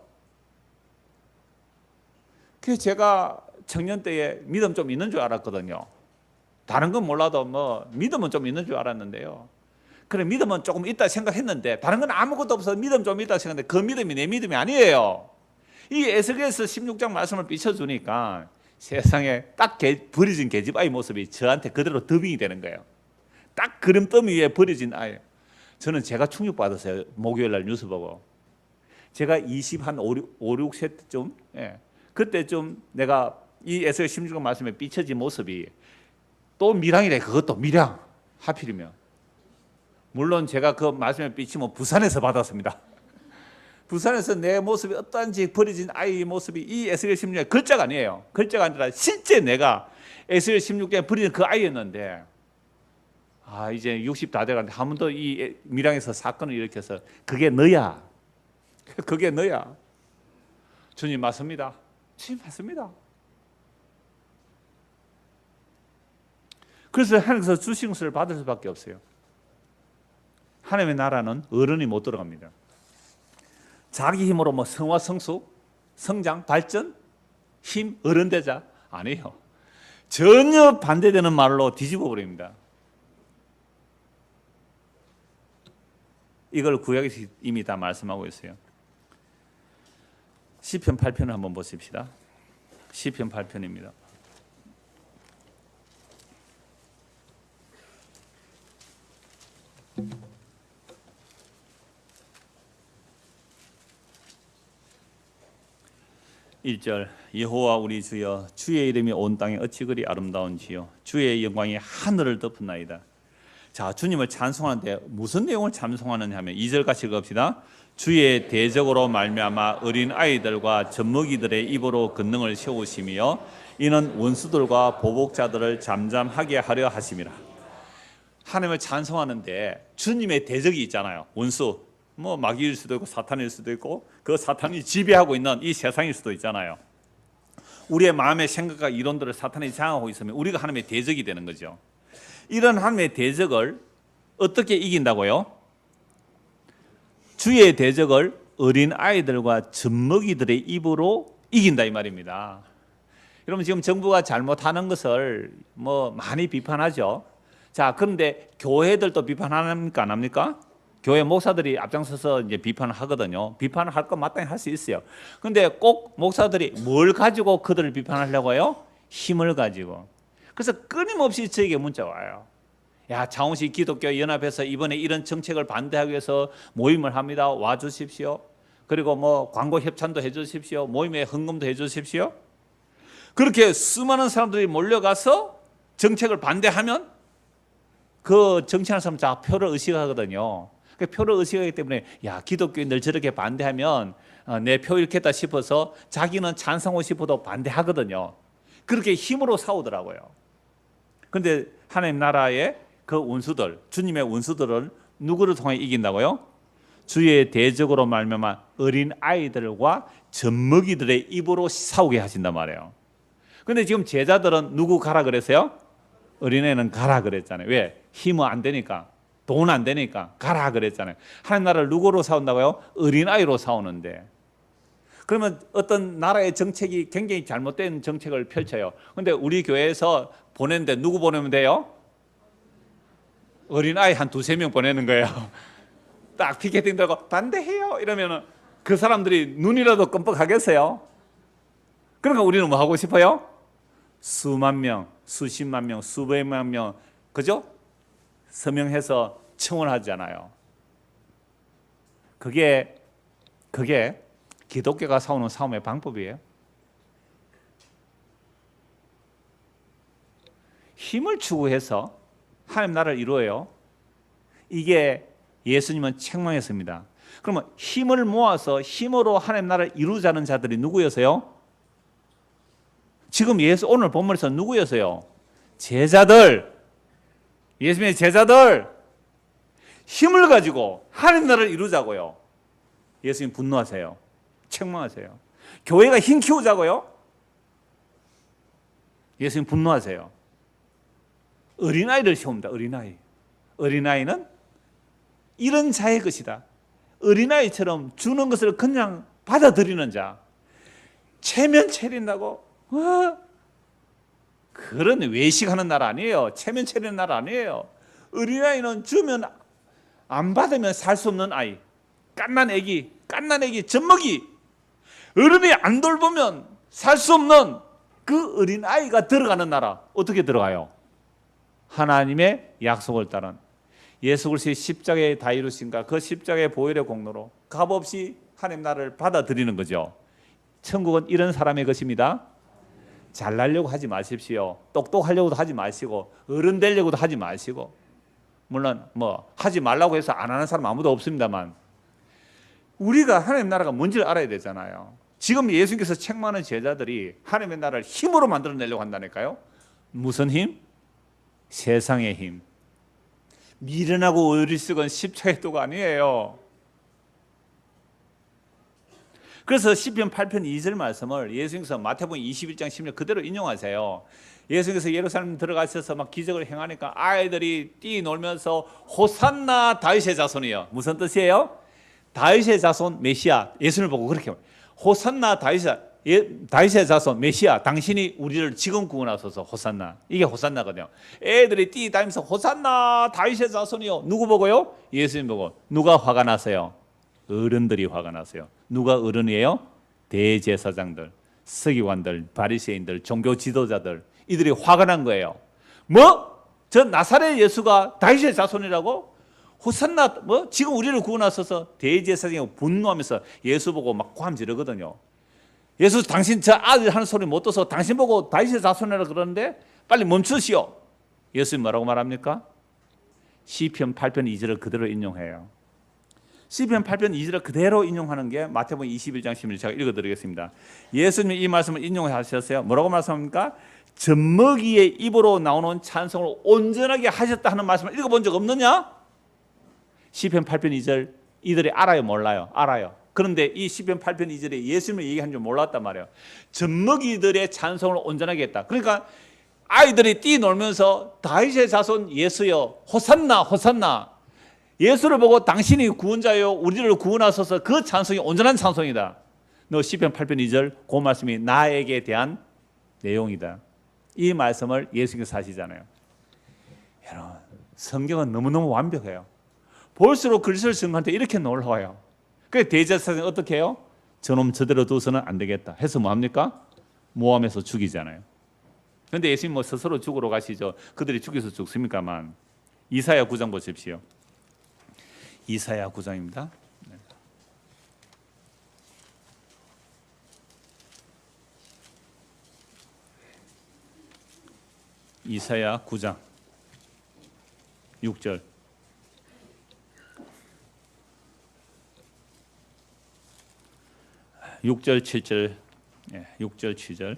Speaker 1: 그래서 제가 청년 때에 믿음 좀 있는 줄 알았거든요. 다른 건 몰라도 뭐 믿음은 좀 있는 줄 알았는데요. 그래, 믿음은 조금 있다 생각했는데 다른 건 아무것도 없어서 믿음 좀 있다 생각했는데 그 믿음이 내 믿음이 아니에요. 이 에스겔서 16장 말씀을 비춰주니까 세상에 딱 버려진 계집 아이 모습이 저한테 그대로 더빙이 되는 거예요. 딱 그림더미 위에 버려진 아이. 저는 제가 충격받았어요. 목요일 날 뉴스 보고. 제가 6세 때쯤, 그때쯤 내가 이 에스겔 16장 말씀에 비춰진 모습이 또 밀양이래. 그것도 밀양 하필이면. 물론 제가 그 말씀에 비치면 부산에서 받았습니다. 부산에서 내 모습이 어떠한지 버려진 아이의 모습이 이 에스겔 16장의 글자가 아니에요. 글자가 아니라 실제 내가 에스겔 16장에 버려진 그 아이였는데, 이제 60 다 돼가는데 한 번 더 이 밀양에서 사건을 일으켜서 그게 너야. 그게 너야. 주님 맞습니다. 주님 맞습니다. 그래서 하나님께서 주신 것을 받을 수밖에 없어요. 하나님의 나라는 어른이 못 들어갑니다. 자기 힘으로 뭐 성화 성숙, 성장, 발전, 힘, 어른 되자 아니에요. 전혀 반대되는 말로 뒤집어 버립니다. 이걸 구약에서 이미 다 말씀하고 있어요. 시편 8편을 한번 보십시다. 시편 8편입니다. (1절) 여호와 우리 주여, 주의 이름이 온 땅에 어찌 그리 아름다운지요, 주의 영광이 하늘을 덮은나이다. 자, 주님을 찬송하는데 무슨 내용을 찬송하느냐 하면 2절 같이 읽읍시다. 주의 대적으로 말미암아 어린 아이들과 젖먹이들의 입으로 권능을 세우시며 이는 원수들과 보복자들을 잠잠하게 하려 하심이라. 하나님을 찬송하는데 주님의 대적이 있잖아요. 원수, 뭐 마귀일 수도 있고 사탄일 수도 있고 그 사탄이 지배하고 있는 이 세상일 수도 있잖아요. 우리의 마음의 생각과 이론들을 사탄이 장악하고 있으면 우리가 하나님의 대적이 되는 거죠. 이런 하나님의 대적을 어떻게 이긴다고요? 주의 대적을 어린 아이들과 젖먹이들의 입으로 이긴다 이 말입니다. 여러분, 지금 정부가 잘못하는 것을 뭐 많이 비판하죠. 자, 그런데 교회들도 비판합니까 안 합니까? 교회 목사들이 앞장서서 이제 비판을 하거든요. 비판을 할 건 마땅히 할 수 있어요. 그런데 꼭 목사들이 뭘 가지고 그들을 비판하려고 해요? 힘을 가지고. 그래서 끊임없이 저에게 문자가 와요. 야, 창원시 기독교 연합에서 이번에 이런 정책을 반대하기 위해서 모임을 합니다. 와 주십시오. 그리고 뭐 광고 협찬도 해 주십시오. 모임에 헌금도 해 주십시오. 그렇게 수많은 사람들이 몰려가서 정책을 반대하면 그 정치하는 사람 다 표를 의식하거든요. 그 표를 의식하기 때문에 야, 기독교인들 저렇게 반대하면 내 표 잃겠다 싶어서 자기는 찬성하고 싶어도 반대하거든요. 그렇게 힘으로 싸우더라고요. 그런데 하나님 나라의 그 원수들, 주님의 원수들은 누구를 통해 이긴다고요? 주의 대적으로 말미암아 어린 아이들과 젖먹이들의 입으로 싸우게 하신단 말이에요. 그런데 지금 제자들은 누구 가라 그랬어요? 어린애는 가라 그랬잖아요. 왜? 힘은 안 되니까, 돈 안 되니까 가라 그랬잖아요. 하나님 나라를 누구로 싸운다고요? 어린아이로 싸우는데, 그러면 어떤 나라의 정책이 굉장히 잘못된 정책을 펼쳐요. 그런데 우리 교회에서 보내는데 누구 보내면 돼요? 어린아이 한 2-3명 보내는 거예요. 딱 피켓팅 들고 반대해요 이러면 그 사람들이 눈이라도 끔뻑하겠어요? 그러니까 우리는 뭐 하고 싶어요? 수만 명, 수십만 명, 수백만 명, 그죠? 서명해서 청원하잖아요. 그게 기독교가 싸우는 싸움의 방법이에요. 힘을 추구해서 하나님 나라를 이루어요. 이게 예수님은 책망했습니다. 그러면 힘을 모아서 힘으로 하나님 나라를 이루자는 자들이 누구였어요? 지금 오늘 본문에서 누구였어요? 제자들. 예수님의 제자들. 힘을 가지고 하나님 나라를 이루자고요. 예수님 분노하세요. 책망하세요. 교회가 힘 키우자고요. 예수님 분노하세요. 어린아이를 세웁니다. 어린아이. 어린아이는 이런 자의 것이다. 어린아이처럼 주는 것을 그냥 받아들이는 자. 체면 차린다고? 그런 외식하는 나라 아니에요. 체면 차리는 나라 아니에요. 어린아이는 주면 안 받으면 살 수 없는 아이. 갓난 애기, 젖먹이. 어른이 안 돌보면 살 수 없는 그 어린아이가 들어가는 나라. 어떻게 들어가요? 하나님의 약속을 따른 예수 그리스도의 십자가에 다 이루신가 그 십자가의 보혈의 공로로 값없이 하나님 나라를 받아들이는 거죠. 천국은 이런 사람의 것입니다. 잘나려고 하지 마십시오. 똑똑하려고도 하지 마시고 어른 되려고도 하지 마시고, 물론 뭐 하지 말라고 해서 안 하는 사람 아무도 없습니다만 우리가 하나님 나라가 뭔지를 알아야 되잖아요. 지금 예수님께서 책망하는 제자들이 하나님의 나라를 힘으로 만들어내려고 한다니까요. 무슨 힘? 세상의 힘. 미련하고 어리석은 십자가의 도가 아니에요. 그래서 시편 8편 2절 말씀을 예수님께서 마태복음 21장 10절 그대로 인용하세요. 예수님께서 예루살렘 들어가셔서 막 기적을 행하니까 아이들이 뛰놀면서 호산나 다윗의 자손이요. 무슨 뜻이에요? 다윗의 자손 메시아. 예수님을 보고 그렇게 호산나 다윗의 자손 메시아, 당신이 우리를 지금 구원하소서. 호산나. 이게 호산나거든요. 애들이 뛰다니면서 호산나 다윗의 자손이요. 누구 보고요? 예수님 보고. 누가 화가 나세요? 어른들이 화가 나세요. 누가 어른이에요? 대제사장들, 서기관들, 바리새인들, 종교 지도자들. 이들이 화가 난 거예요. 뭐? 저 나사렛 예수가 다윗의 자손이라고? 호산나, 뭐? 지금 우리를 구원하소서. 대제사장이 분노하면서 예수 보고 막 고함 지르거든요. 예수, 당신 저 아들 하는 소리 못 들어서 당신 보고 다윗의 자손이라 그러는데 빨리 멈추시오. 예수님 뭐라고 말합니까? 시편 8편 2절을 그대로 인용해요. 시편 8편 2절을 그대로 인용하는 게 마태복음 21장 11절 제가 읽어드리겠습니다. 예수님이 이 말씀을 인용하셨어요. 뭐라고 말씀합니까? 젖먹이의 입으로 나오는 찬송을 온전하게 하셨다 하는 말씀을 읽어본 적 없느냐? 시편 8편 2절 이들이 알아요, 몰라요? 알아요. 그런데 이 시편 8편 2절에 예수님을 얘기한 줄 몰랐단 말이에요. 젖먹이들의 찬송을 온전하게 했다. 그러니까 아이들이 뛰놀면서 다윗의 자손 예수여 호산나 호산나, 예수를 보고 당신이 구원자요 우리를 구원하소서. 그 찬송이 온전한 찬송이다. 너 시편 8편 2절 그 말씀이 나에게 대한 내용이다. 이 말씀을 예수님께서 하시잖아요. 여러분, 성경은 너무너무 완벽해요. 볼수록 그리스도를 증거할 때 이렇게 놀라워요. 그래서 대제사장이 어떻게 해요? 저놈 저대로 둬서는 안 되겠다 해서 뭐합니까? 모함해서 죽이잖아요. 그런데 예수님 뭐 스스로 죽으러 가시죠. 그들이 죽여서 죽습니까만. 이사야 9장 보십시오. 이사야 9장입니다. 이사야 9장 6절. 6절 7절, 6절 7절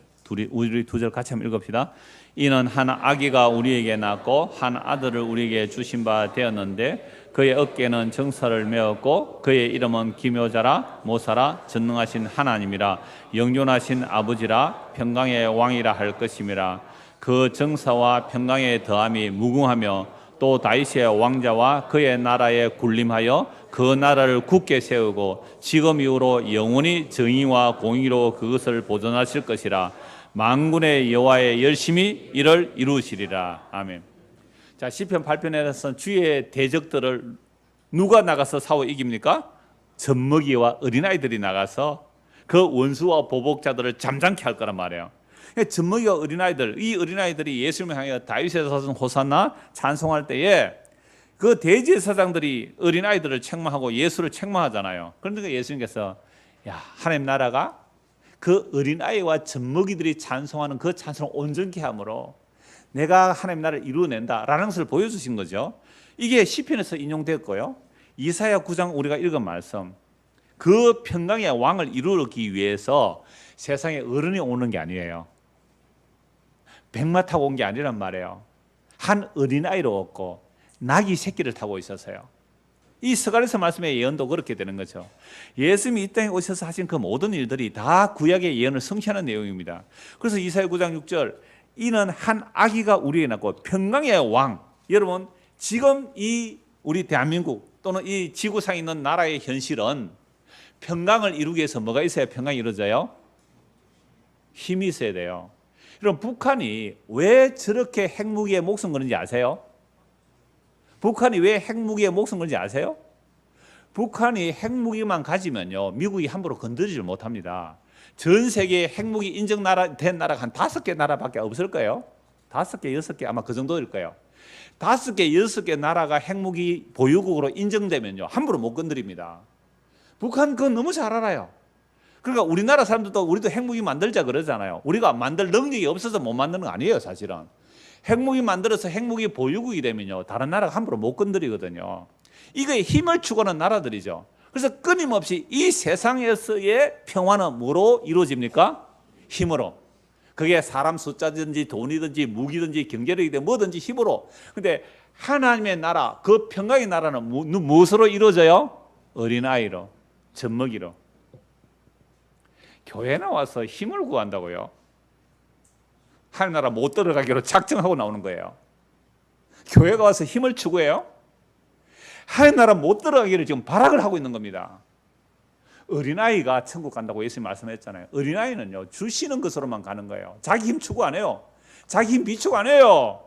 Speaker 1: 우리 두 절 같이 한번 읽읍시다. 이는 한 아기가 우리에게 낳고 한 아들을 우리에게 주신 바 되었는데 그의 어깨는 정사를 메었고 그의 이름은 기묘자라 모사라 전능하신 하나님이라 영존하신 아버지라 평강의 왕이라 할 것임이라. 그 정사와 평강의 더함이 무궁하며 또 다윗의 왕자와 그의 나라에 군림하여 그 나라를 굳게 세우고 지금 이후로 영원히 정의와 공의로 그것을 보존하실 것이라. 만군의 여호와의 열심히 이를 이루시리라. 아멘. 자, 시편 8편에서는 주의 대적들을 누가 나가서 싸워 이깁니까? 젖먹이와 어린아이들이 나가서 그 원수와 보복자들을 잠잠케 할 거란 말이에요. 젖먹이와 어린아이들, 이 어린아이들이 예수님을 향해 다윗의 자손 호산나 찬송할 때에 그 대제사장들이 어린아이들을 책망하고 예수를 책망하잖아요. 그런데 예수님께서 야, 하나님 나라가 그 어린아이와 젖먹이들이 찬송하는 그 찬송을 온전케 함으로 내가 하나님 나라를 이루어낸다라는 것을 보여주신 거죠. 이게 시편에서 인용됐고요. 이사야 9장 우리가 읽은 말씀, 그 평강의 왕을 이루기 위해서 세상에 어른이 오는 게 아니에요. 백마 타고 온 게 아니란 말이에요. 한 어린아이로 왔고 낙이 새끼를 타고 있었어요. 이 스가랴서 말씀의 예언도 그렇게 되는 거죠. 예수님이 이 땅에 오셔서 하신 그 모든 일들이 다 구약의 예언을 성취하는 내용입니다. 그래서 이사야 9장 6절, 이는 한 아기가 우리에게 낳고 평강의 왕. 여러분, 지금 이 우리 대한민국 또는 이 지구상에 있는 나라의 현실은 평강을 이루기 위해서 뭐가 있어야 평강이 이루어져요? 힘이 있어야 돼요. 여러분, 북한이 왜 저렇게 핵무기에 목숨 거는지 아세요? 북한이 왜 핵무기에 목숨 걸는지 아세요? 북한이 핵무기만 가지면요, 미국이 함부로 건드리지 못합니다. 전 세계에 핵무기 인정된 나라가 한 5개 나라밖에 없을 거예요. 5개, 6개 아마 그 정도일 거예요. 5개, 6개 나라가 핵무기 보유국으로 인정되면요, 함부로 못 건드립니다. 북한 그건 너무 잘 알아요. 그러니까 우리나라 사람들도 우리도 핵무기 만들자 그러잖아요. 우리가 만들 능력이 없어서 못 만드는 거 아니에요, 사실은. 핵무기 만들어서 핵무기 보유국이 되면요, 다른 나라가 함부로 못 건드리거든요. 이거에 힘을 추구하는 나라들이죠. 그래서 끊임없이 이 세상에서의 평화는 뭐로 이루어집니까? 힘으로. 그게 사람 숫자든지 돈이든지 무기든지 경제력이든 뭐든지 힘으로. 근데 하나님의 나라, 그 평강의 나라는 무엇으로 이루어져요? 어린아이로, 젖먹이로. 교회 나와서 힘을 구한다고요? 하나님 나라 못 들어가기로 작정하고 나오는 거예요. 교회가 와서 힘을 추구해요? 하나님 나라 못 들어가기를 지금 발악을 하고 있는 겁니다. 어린아이가 천국 간다고 예수님 말씀했잖아요. 어린아이는요, 주시는 것으로만 가는 거예요. 자기 힘 추구 안 해요. 자기 힘 비추고 안 해요.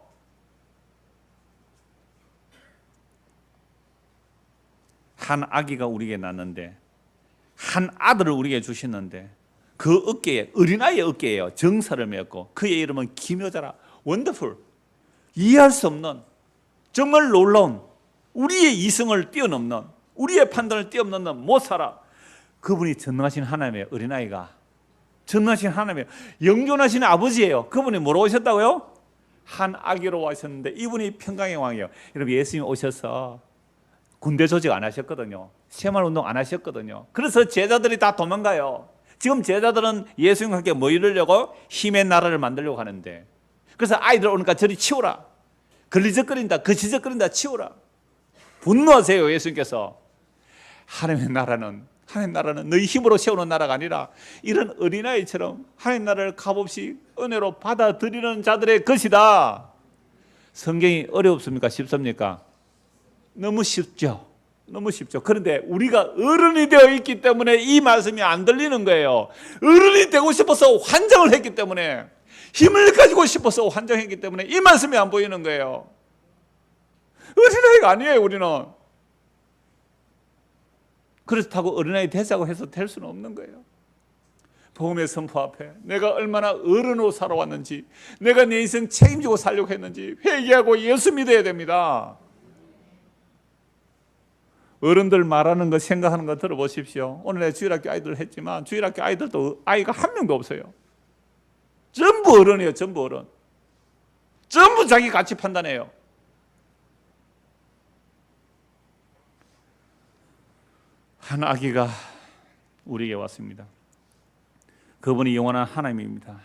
Speaker 1: 한 아기가 우리에게 낳는데, 한 아들을 우리에게 주시는데, 그 어깨에, 어린아이의 어깨에요, 정사를 메었고 그의 이름은 기묘자라, 원더풀, 이해할 수 없는, 정말 놀라운, 우리의 이성을 뛰어넘는, 우리의 판단을 뛰어넘는 모사라. 그분이 전능하신 하나님의 어린아이가, 전능하신 하나님의 영존하신 아버지예요. 그분이 뭐로 오셨다고요? 한 아기로 오셨는데 이분이 평강의 왕이에요. 여러분, 예수님이 오셔서 군대 조직 안 하셨거든요. 새마을운동 안 하셨거든요. 그래서 제자들이 다 도망가요. 지금 제자들은 예수님과 함께 뭐 이루려고? 힘의 나라를 만들려고 하는데, 그래서 아이들 오니까 저리 치우라, 걸리적거린다, 거치적거린다, 치우라. 분노하세요. 예수님께서 하나님의 나라는 너희 힘으로 세우는 나라가 아니라 이런 어린아이처럼 하나님 나라를 값없이 은혜로 받아들이는 자들의 것이다. 성경이 어렵습니까? 쉽습니까? 너무 쉽죠. 너무 쉽죠. 그런데 우리가 어른이 되어 있기 때문에 이 말씀이 안 들리는 거예요. 어른이 되고 싶어서 환장을 했기 때문에, 힘을 가지고 싶어서 환장했기 때문에 이 말씀이 안 보이는 거예요. 어린아이가 아니에요, 우리는. 그렇다고 어린아이 되자고 해서 될 수는 없는 거예요. 복음의 선포 앞에 내가 얼마나 어른으로 살아왔는지, 내가 내 인생 책임지고 살려고 했는지 회개하고 예수 믿어야 됩니다. 어른들 말하는 거, 생각하는 거 들어보십시오. 오늘 내가 주일학교 아이들 했지만 주일학교 아이들도 아이가 한 명도 없어요. 전부 어른이에요. 전부 어른. 전부 자기 가치 판단해요. 한 아기가 우리에게 왔습니다. 그분이 영원한 하나님입니다.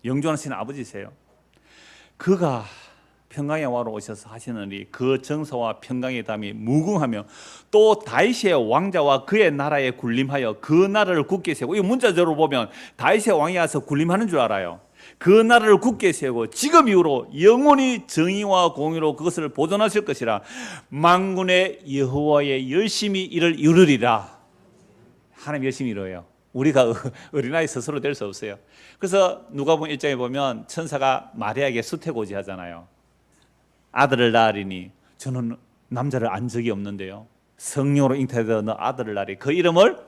Speaker 1: 영존하신 아버지세요. 그가 평강의 왕으로 오셔서 하시는 일, 그 정서와 평강의 담이 무궁하며 또 다윗의 왕자와 그의 나라에 군림하여 그 나라를 굳게 세우고, 이 문자적으로 보면 다윗의 왕이 와서 군림하는 줄 알아요. 그 나라를 굳게 세우고 지금 이후로 영원히 정의와 공의로 그것을 보존하실 것이라. 만군의 여호와의 열심히 이를 이루리라. 하나님 열심히 이루어요. 우리가 어린아이 스스로 될 수 없어요. 그래서 누가복음 1장에 보면 천사가 마리아에게 수태고지 하잖아요. 아들을 낳으리니 저는 남자를 안 적이 없는데요, 성령으로 잉태되어 너 아들을 낳으리. 그 이름을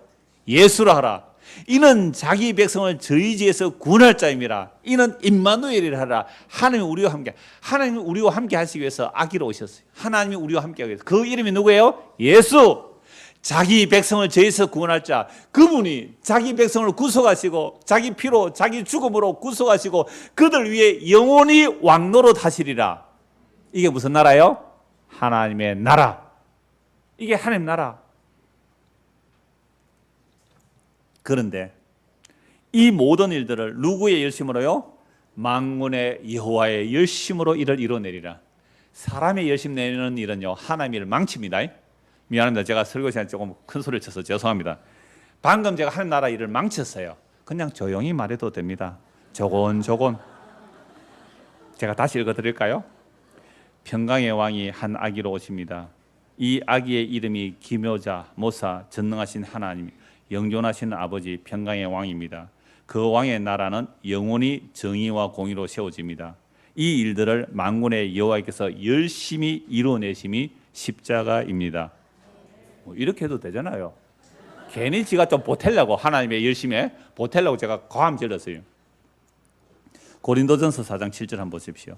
Speaker 1: 예수라 하라. 이는 자기 백성을 저희 지에서 구원할 자임이라. 이는 임마누엘이라 하라. 하나님이 우리와 함께, 하나님이 우리와 함께 하시기 위해서 아기로 오셨어요. 하나님이 우리와 함께 하기 위해서. 그 이름이 누구예요? 예수. 자기 백성을 저희에서 구원할 자. 그분이 자기 백성을 구속하시고 자기 피로 자기 죽음으로 구속하시고 그들 위해 영원히 왕노릇 하시리라. 이게 무슨 나라예요? 하나님의 나라. 이게 하나님 나라. 그런데 이 모든 일들을 누구의 열심으로요? 만군의 여호와의 열심으로 이를 이뤄내리라. 사람의 열심 내는 일은요, 하나님의 일을 망칩니다. 미안합니다. 제가 설교 시간에 조금 큰 소리를 쳐서 죄송합니다. 방금 제가 하나님 나라 일을 망쳤어요. 그냥 조용히 말해도 됩니다. 조곤조곤. 제가 다시 읽어드릴까요? 평강의 왕이 한 아기로 오십니다. 이 아기의 이름이 기묘자, 모사, 전능하신 하나님, 영존하신 아버지, 평강의 왕입니다. 그 왕의 나라는 영원히 정의와 공의로 세워집니다. 이 일들을 만군의 여호와께서 열심히 이루어내심이 십자가입니다. 이렇게 해도 되잖아요. 괜히 지가 좀 보태려고 하나님의 열심히 보태려고 제가 과함 질렀어요. 고린도전서 4장 7절 한번 보십시오.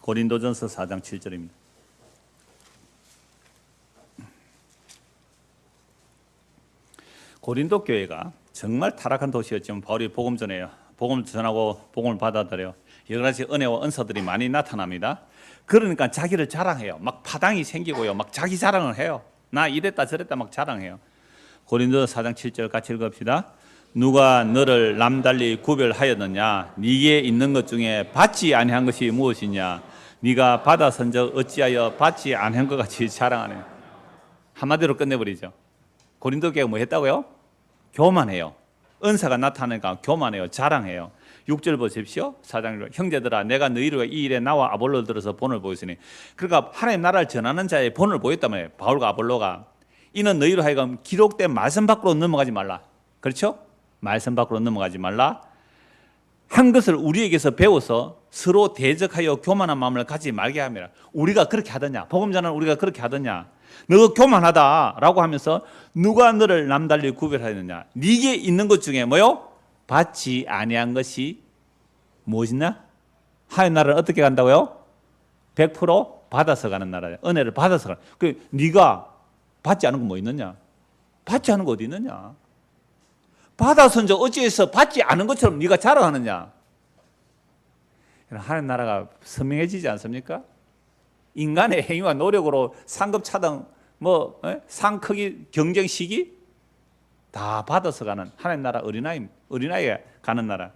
Speaker 1: 고린도전서 4장 7절입니다. 고린도 교회가 정말 타락한 도시였지만 바울이 복음 전해요. 복음 전하고 복음을 받아들여요. 여러 가지 은혜와 은사들이 많이 나타납니다. 그러니까 자기를 자랑해요. 막 파당이 생기고요. 막 자기 자랑을 해요. 나 이랬다 저랬다 막 자랑해요. 고린도서 4장 7절 같이 읽읍시다. 누가 너를 남달리 구별하였느냐? 네게 있는 것 중에 받지 아니한 것이 무엇이냐? 네가 받아선적 어찌하여 받지 아니한 것 같이 자랑하네. 한마디로 끝내버리죠. 고린도 교회가 뭐 했다고요? 교만해요. 은사가 나타나니까 교만해요. 자랑해요. 6절 보십시오. 4장 형제들아 내가 너희로 이 일에 나와 아볼로 들어서 본을 보였으니, 그러니까 하나님 나라를 전하는 자의 본을 보였단 말이에요. 바울과 아볼로가. 이는 너희로 하여금 기록된 말씀 밖으로 넘어가지 말라. 그렇죠? 말씀 밖으로 넘어가지 말라. 한 것을 우리에게서 배워서 서로 대적하여 교만한 마음을 갖지 말게 합니다. 우리가 그렇게 하더냐? 복음 전하는 우리가 그렇게 하더냐? 너 교만하다라고 하면서 누가 너를 남달리 구별하였느냐? 네게 있는 것 중에 뭐요? 받지 아니한 것이 무엇이냐? 하나님 나라를 어떻게 간다고요? 100% 받아서 가는 나라예요. 은혜를 받아서 가는. 그 네가 받지 않은 거 뭐 있느냐? 받지 않은 거 어디 있느냐? 받아서 어찌해서 받지 않은 것처럼 네가 자랑하느냐? 하나님 나라가 선명해지지 않습니까? 인간의 행위와 노력으로 상급 차등, 상 크기 경쟁 시기 다 받아서 가는 하나님 나라 어린아이가 가는 나라.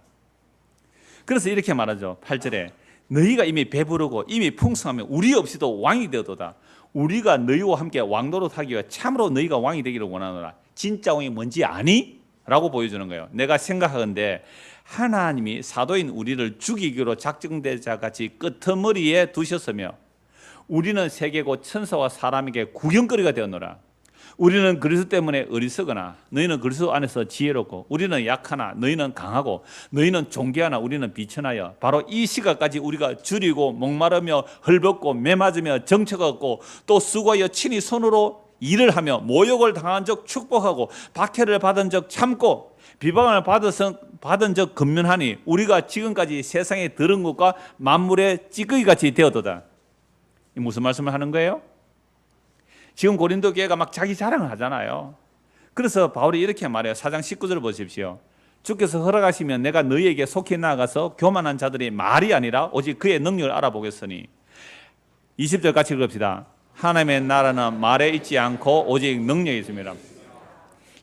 Speaker 1: 그래서 이렇게 말하죠. 8절에 너희가 이미 배부르고 이미 풍성하면 우리 없이도 왕이 되어도다. 우리가 너희와 함께 왕노릇하기 위해 참으로 너희가 왕이 되기를 원하노라. 진짜 왕이 뭔지 아니? 라고 보여주는 거예요. 내가 생각하건대 하나님이 사도인 우리를 죽이기로 작정된 자같이 끄트머리에 두셨으며 우리는 세계고 천사와 사람에게 구경거리가 되었노라. 우리는 그리스도 때문에 어리석으나 너희는 그리스도 안에서 지혜롭고, 우리는 약하나 너희는 강하고, 너희는 존귀하나 우리는 비천하여 바로 이 시각까지 우리가 줄이고 목마르며 헐벗고 매맞으며 정처가 없고 또 수고하여 친히 손으로 일을 하며 모욕을 당한 적 축복하고 박해를 받은 적 참고 비방을 받은 적 근면하니 우리가 지금까지 세상에 들은 것과 만물의 찌꺼기같이 되었도다. 무슨 말씀을 하는 거예요? 지금 고린도 교회가 막 자기 자랑을 하잖아요. 그래서 바울이 이렇게 말해요. 4장 19절을 보십시오. 주께서 허락하시면 내가 너희에게 속히 나아가서 교만한 자들이 말이 아니라 오직 그의 능력을 알아보겠으니. 20절 같이 읽읍시다. 하나님의 나라는 말에 있지 않고 오직 능력에 있습니다.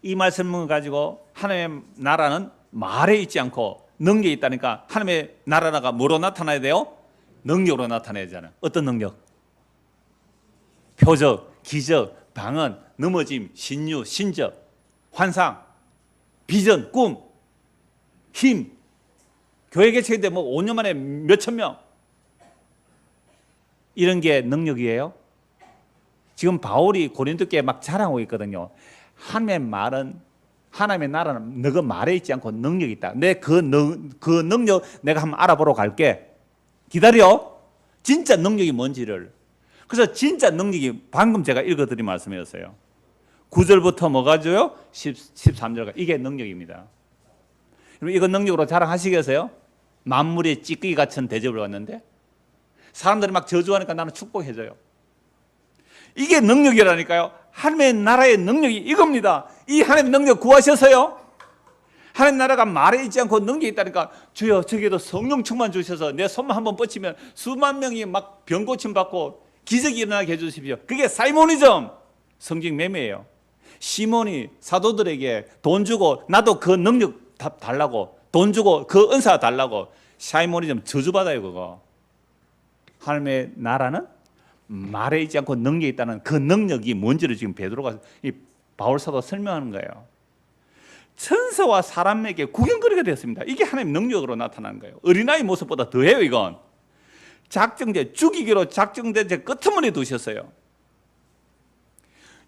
Speaker 1: 이 말씀을 가지고 하나님의 나라는 말에 있지 않고 능력에 있다니까, 하나님의 나라가 뭐로 나타나야 돼요? 능력으로 나타나야 되잖아요. 어떤 능력? 표적, 기적, 방언, 넘어짐, 신유, 신적, 환상, 비전, 꿈, 힘. 교회 개척인데 5년 만에 몇천 명. 이런 게 능력이에요. 지금 바울이 고린도 교회에 막 자랑하고 있거든요. 하나님의 나라는 너가 말에 있지 않고 능력이 있다. 그 능력 내가 한번 알아보러 갈게. 기다려. 진짜 능력이 뭔지를. 그래서 진짜 능력이 방금 제가 읽어드린 말씀이었어요. 9절부터 뭐가 줘요? 13절까지. 이게 능력입니다. 여러분, 이거 능력으로 자랑하시겠어요? 만물의 찌꺼기 같은 대접을 받는데 사람들이 막 저주하니까 나는 축복해줘요. 이게 능력이라니까요. 하나님의 나라의 능력이 이겁니다. 이 하나님의 능력 구하셔서요. 하나님 나라가 말에 있지 않고 능력이 있다니까. 주여, 저기에도 성령 충만 주셔서 내 손만 한번 뻗치면 수만 명이 막 병 고침 받고 기적이 일어나게 해주십시오. 그게 사이모니즘, 성직 매매예요. 시몬이 사도들에게 돈 주고 나도 그 능력 달라고, 돈 주고 그 은사 달라고. 사이모니즘 저주받아요. 그거. 하나님의 나라는 말에 있지 않고 능력이 있다는 그 능력이 뭔지를 지금 베드로가 이 바울사도가 설명하는 거예요. 천사와 사람에게 구경거리가 되었습니다. 이게 하나님의 능력으로 나타나는 거예요. 어린아이 모습보다 더해요. 이건 작정제, 죽이기로 작정된 제 끄트머리 두셨어요.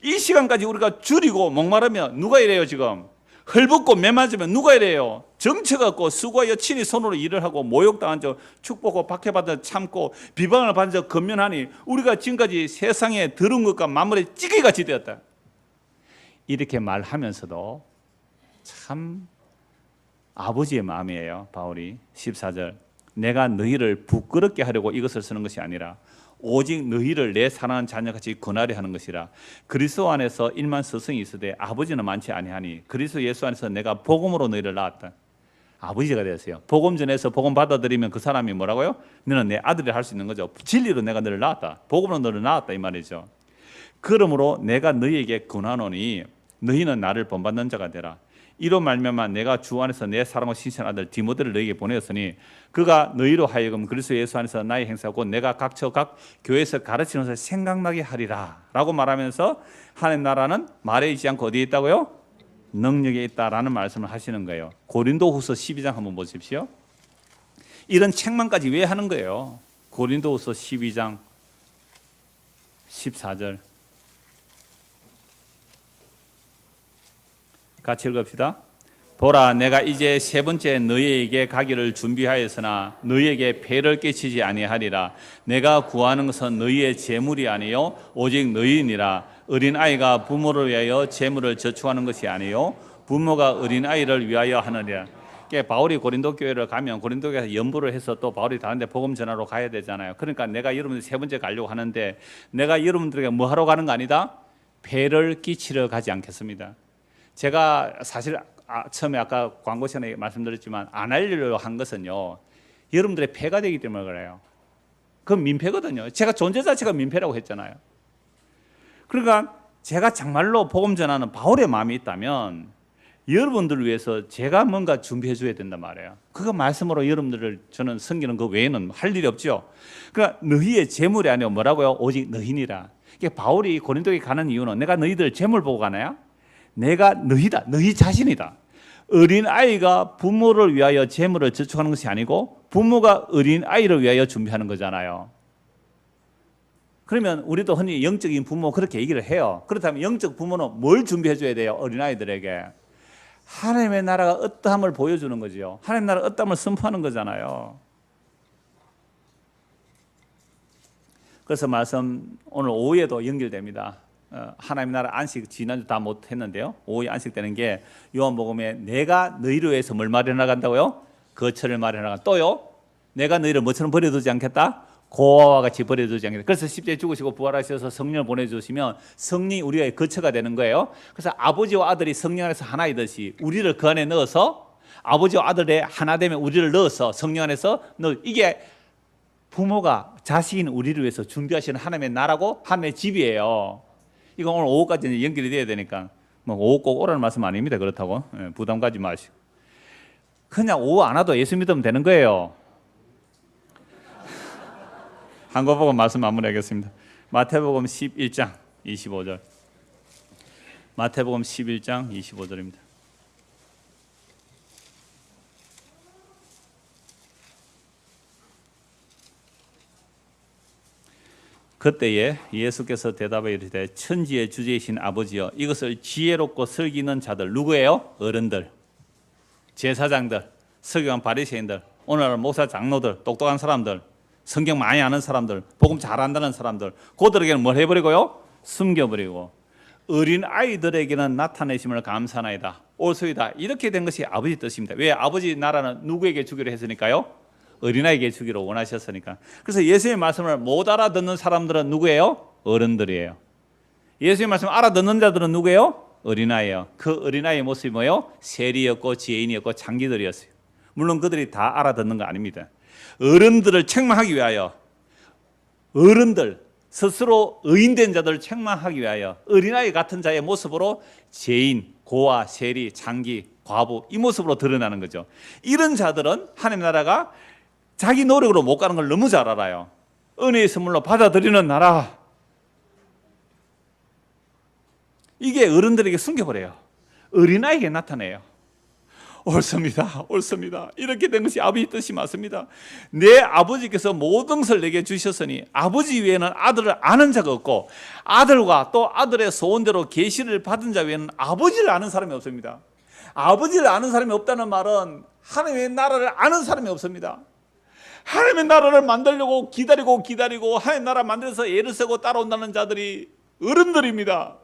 Speaker 1: 이 시간까지 우리가 줄이고 목마르면 누가 이래요? 지금 헐벗고 매맞으면 누가 이래요? 정처갖고 수고와 여친이 손으로 일을 하고 모욕당한 적, 축복하고 박해받은 적 참고 비방을 받은 적 근면하니 우리가 지금까지 세상에 들은 것과 만물의 찌개같이 되었다. 이렇게 말하면서도 참 아버지의 마음이에요. 바울이 14절 내가 너희를 부끄럽게 하려고 이것을 쓰는 것이 아니라 오직 너희를 내 사랑하는 자녀같이 권하려 하는 것이라. 그리스도 안에서 일만 스승이 있으되 아버지는 많지 아니하니 그리스도 예수 안에서 내가 복음으로 너희를 낳았다. 아버지가 되었어요. 복음 전해서 복음 받아들이면 그 사람이 뭐라고요? 너는 내 아들이라 할 수 있는 거죠. 진리로 내가 너를 낳았다. 복음으로 너를 낳았다 이 말이죠. 그러므로 내가 너희에게 권하노니 너희는 나를 본받는 자가 되라. 이로 말미암아 내가 주 안에서 내 사랑하고 신실한 아들 디모데를 너희에게 보내었으니 그가 너희로 하여금 그리스도 예수 안에서 나의 행사고 내가 각 교회에서 가르치는 것을 생각나게 하리라 라고 말하면서 하나님 나라는 말에 있지 않고 어디에 있다고요? 능력에 있다라는 말씀을 하시는 거예요. 고린도후서 12장 한번 보십시오. 이런 책망까지 왜 하는 거예요? 고린도후서 12장 14절 같이 읽읍시다. 보라 내가 이제 세 번째 너희에게 가기를 준비하였으나 너희에게 폐를 끼치지 아니하리라. 내가 구하는 것은 너희의 재물이 아니요 오직 너희니라. 어린아이가 부모를 위하여 재물을 저축하는 것이 아니요 부모가 어린아이를 위하여 하느니라. 바울이 고린도 교회를 가면 고린도 교회에서 연부를 해서 또 바울이 다른 데 복음 전하러 가야 되잖아요. 그러니까 내가 여러분들 세 번째 가려고 하는데 내가 여러분들에게 뭐 하러 가는 거 아니다? 폐를 끼치러 가지 않겠습니다. 제가 사실 처음에 아까 광고 전에 말씀드렸지만 안 하려고 한 것은요 여러분들의 폐가 되기 때문에 그래요. 그건 민폐거든요. 제가 존재 자체가 민폐라고 했잖아요. 그러니까 제가 정말로 복음 전하는 바울의 마음이 있다면 여러분들을 위해서 제가 뭔가 준비해 줘야 된단 말이에요. 그거 말씀으로 여러분들을 저는 섬기는 그 외에는 할 일이 없죠. 그러니까 너희의 재물이 아니고 뭐라고요? 오직 너희니라. 이게 바울이 고린도에 가는 이유는 내가 너희들 재물 보고 가나요? 내가 너희다. 너희 자신이다. 어린아이가 부모를 위하여 재물을 저축하는 것이 아니고 부모가 어린아이를 위하여 준비하는 거잖아요. 그러면 우리도 흔히 영적인 부모 그렇게 얘기를 해요. 그렇다면 영적 부모는 뭘 준비해 줘야 돼요? 어린아이들에게. 하나님의 나라가 어떠함을 보여주는 거죠. 하나님의 나라가 어떠함을 선포하는 거잖아요. 그래서 말씀 오늘 오후에도 연결됩니다. 하나님 나라 안식 지난주 다 못했는데요. 오후에 안식되는 게 요한복음에 내가 너희를 위해서 뭘 마련해 나간다고요? 거처를 마련해 나간다. 또요. 내가 너희를 뭐처럼 버려두지 않겠다? 고아와 같이 버려두지 않겠다. 그래서 십자가에 죽으시고 부활하셔서 성령을 보내주시면 성령이 우리의 거처가 되는 거예요. 그래서 아버지와 아들이 성령 안에서 하나이듯이 우리를 그 안에 넣어서 아버지와 아들의 하나 되면 우리를 넣어서 성령 안에서 이게 부모가 자식인 우리를 위해서 준비하시는 하나님의 나라고 하나님의 집이에요. 이거 오늘 오후까지 연결이 돼야 되니까 뭐 오후 꼭 오라는 말씀 아닙니다. 그렇다고 부담 가지 마시고 그냥 오후 안 와도 예수 믿으면 되는 거예요. 한 거 보고 말씀 마무리하겠습니다. 마태복음 11장 25절. 마태복음 11장 25절입니다. 그때에 예수께서 대답하여 이르시되 천지의 주제이신 아버지여 이것을 지혜롭고 슬기는 자들 누구예요? 어른들, 제사장들, 서기관 바리새인들, 오늘날 목사 장로들, 똑똑한 사람들, 성경 많이 아는 사람들, 복음 잘 안다는 사람들 그들에게는 뭘 해버리고요? 숨겨버리고 어린 아이들에게는 나타내심을 감사하나이다. 옳소이다. 이렇게 된 것이 아버지 뜻입니다. 왜? 아버지 나라는 누구에게 주기로 했으니까요? 어린아이에게 주기로 원하셨으니까. 그래서 예수의 말씀을 못 알아듣는 사람들은 누구예요? 어른들이에요. 예수의 말씀을 알아듣는 자들은 누구예요? 어린아이예요. 그 어린아이의 모습이 뭐예요? 세리였고 지혜인이었고 장기들이었어요. 물론 그들이 다 알아듣는 거 아닙니다. 어른들을 책망하기 위하여 어른들 스스로 의인된 자들을 책망하기 위하여 어린아이 같은 자의 모습으로 죄인, 고아, 세리, 장기, 과부 이 모습으로 드러나는 거죠. 이런 자들은 하나님 나라가 자기 노력으로 못 가는 걸 너무 잘 알아요. 은혜의 선물로 받아들이는 나라. 이게 어른들에게 숨겨버려요. 어린아이에게 나타내요. 옳습니다. 옳습니다. 이렇게 된 것이 아버지 뜻이 맞습니다. 내 아버지께서 모든 것을 내게 주셨으니 아버지 외에는 아들을 아는 자가 없고 아들과 또 아들의 소원대로 계시를 받은 자 외에는 아버지를 아는 사람이 없습니다. 아버지를 아는 사람이 없다는 말은 하나님의 나라를 아는 사람이 없습니다. 하나님의 나라를 만들려고 기다리고 하나님의 나라 만들어서 애를 쓰고 따라온다는 자들이 어른들입니다.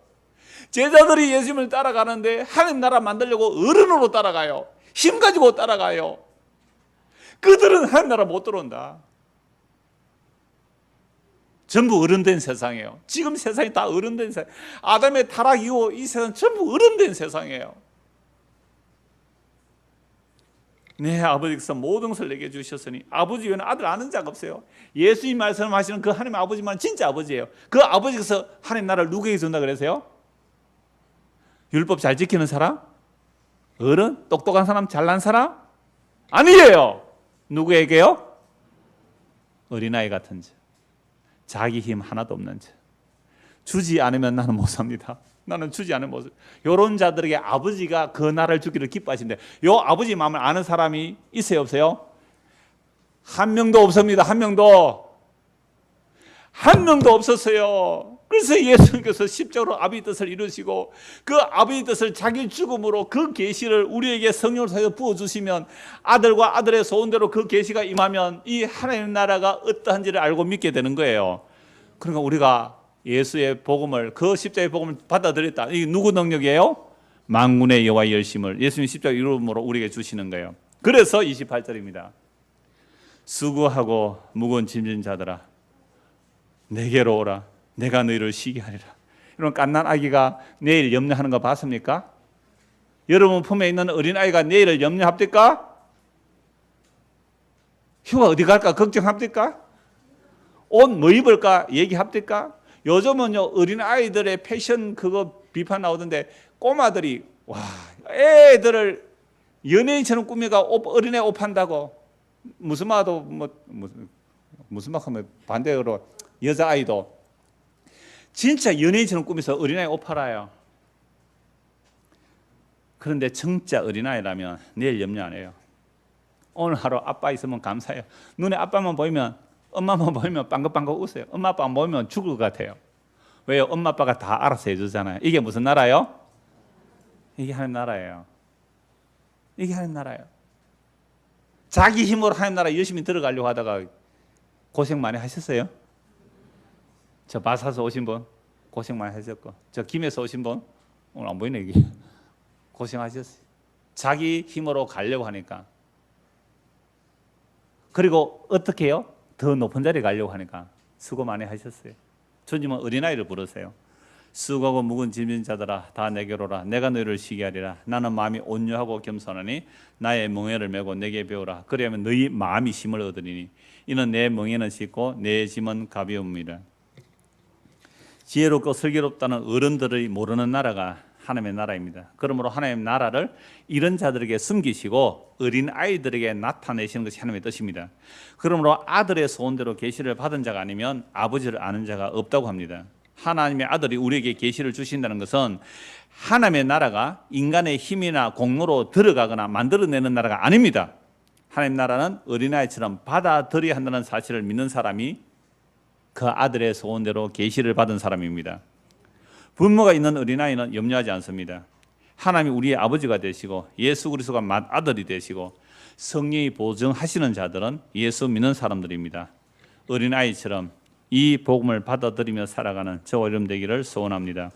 Speaker 1: 제자들이 예수님을 따라가는데 하나님 나라 만들려고 어른으로 따라가요. 힘 가지고 따라가요. 그들은 하나님 나라 못 들어온다. 전부 어른된 세상이에요. 지금 세상이 다 어른된 세상. 아담의 타락 이후 이 세상 전부 어른된 세상이에요. 내 아버지께서 모든 것을 내게 주셨으니 아버지 외에는 아들 아는 자가 없어요. 예수님 말씀하시는 그 하나님 아버지만 진짜 아버지예요. 그 아버지께서 하나님 나라를 누구에게 준다 그러세요? 율법 잘 지키는 사람? 어른? 똑똑한 사람? 잘난 사람? 아니에요. 누구에게요? 어린아이 같은 자. 자기 힘 하나도 없는 자. 주지 않으면 나는 못 삽니다. 나는 주지 않으면 못 삽니다. 이런 자들에게 아버지가 그 나라를 주기를 기뻐하신대. 요 아버지 마음을 아는 사람이 있어요 없어요? 한 명도 없습니다. 한 명도 없었어요. 그래서 예수님께서 십자가로 아버지 뜻을 이루시고 그 아버지 뜻을 자기 죽음으로 그 계시를 우리에게 성령을 통해서 부어주시면 아들과 아들의 소원대로 그 계시가 임하면 이 하나님 나라가 어떠한지를 알고 믿게 되는 거예요. 그러니까 우리가 예수의 복음을, 그 십자가의 복음을 받아들였다. 이게 누구 능력이에요? 만군의 여호와의 열심을 예수님 십자가 이름으로 우리에게 주시는 거예요. 그래서 28절입니다. 수고하고 무거운 짐진 자들아 내게로 오라. 내가 너희를 쉬게 하리라. 이런 갓난 아기가 내일 염려하는 거 봤습니까? 여러분 품에 있는 어린아이가 내일을 염려합니까? 휴가 어디 갈까 걱정합니까? 옷 뭐 입을까 얘기합니까? 요즘은요 어린아이들의 패션 그거 비판 나오던데 꼬마들이 와 애들을 연예인처럼 꾸미가 어린애 옷 판다고 무슨 마도 무슨 막 하면 반대로 여자아이도 진짜 연예인처럼 꾸며서 어린아이 옷 팔아요. 그런데 진짜 어린아이라면 내일 염려 안 해요. 오늘 하루 아빠 있으면 감사해요. 눈에 아빠만 보이면 엄마만 보이면 빵긋빵긋 웃어요. 엄마 아빠 안 보이면 죽을 것 같아요. 왜요? 엄마 아빠가 다 알아서 해주잖아요. 이게 무슨 나라요? 이게 하나님 나라예요. 이게 하나님 나라예요. 자기 힘으로 하나님 나라 열심히 들어가려고 하다가 고생 많이 하셨어요? 저 마사서 오신 분 고생 많이 하셨고, 저 김에서 오신 분 오늘 안 보이네 이게 고생하셨어요. 자기 힘으로 가려고 하니까. 그리고 어떻게 해요? 더 높은 자리에 가려고 하니까 수고 많이 하셨어요. 주님은 어린아이를 부르세요. 수고하고 무거운 짐진 자들아 다 내게로 오라. 내가 너희를 쉬게 하리라. 나는 마음이 온유하고 겸손하니 나의 멍에를 메고 내게 배우라. 그리하면 너희 마음이 힘을 얻으리니 이는 내 멍에는 쉽고 내 짐은 가벼움이라. 지혜롭고 슬기롭다는 어른들이 모르는 나라가 하나님의 나라입니다. 그러므로 하나님의 나라를 이런 자들에게 숨기시고 어린 아이들에게 나타내시는 것이 하나님의 뜻입니다. 그러므로 아들의 소원대로 계시를 받은 자가 아니면 아버지를 아는 자가 없다고 합니다. 하나님의 아들이 우리에게 계시를 주신다는 것은 하나님의 나라가 인간의 힘이나 공로로 들어가거나 만들어내는 나라가 아닙니다. 하나님 나라는 어린아이처럼 받아들여야 한다는 사실을 믿는 사람이 그 아들의 소원대로 계시를 받은 사람입니다. 부모가 있는 어린아이는 염려하지 않습니다. 하나님이 우리의 아버지가 되시고 예수 그리스도가 맏아들이 되시고 성령이 보증하시는 자들은 예수 믿는 사람들입니다. 어린아이처럼 이 복음을 받아들이며 살아가는 저와 여러분 되기를 소원합니다.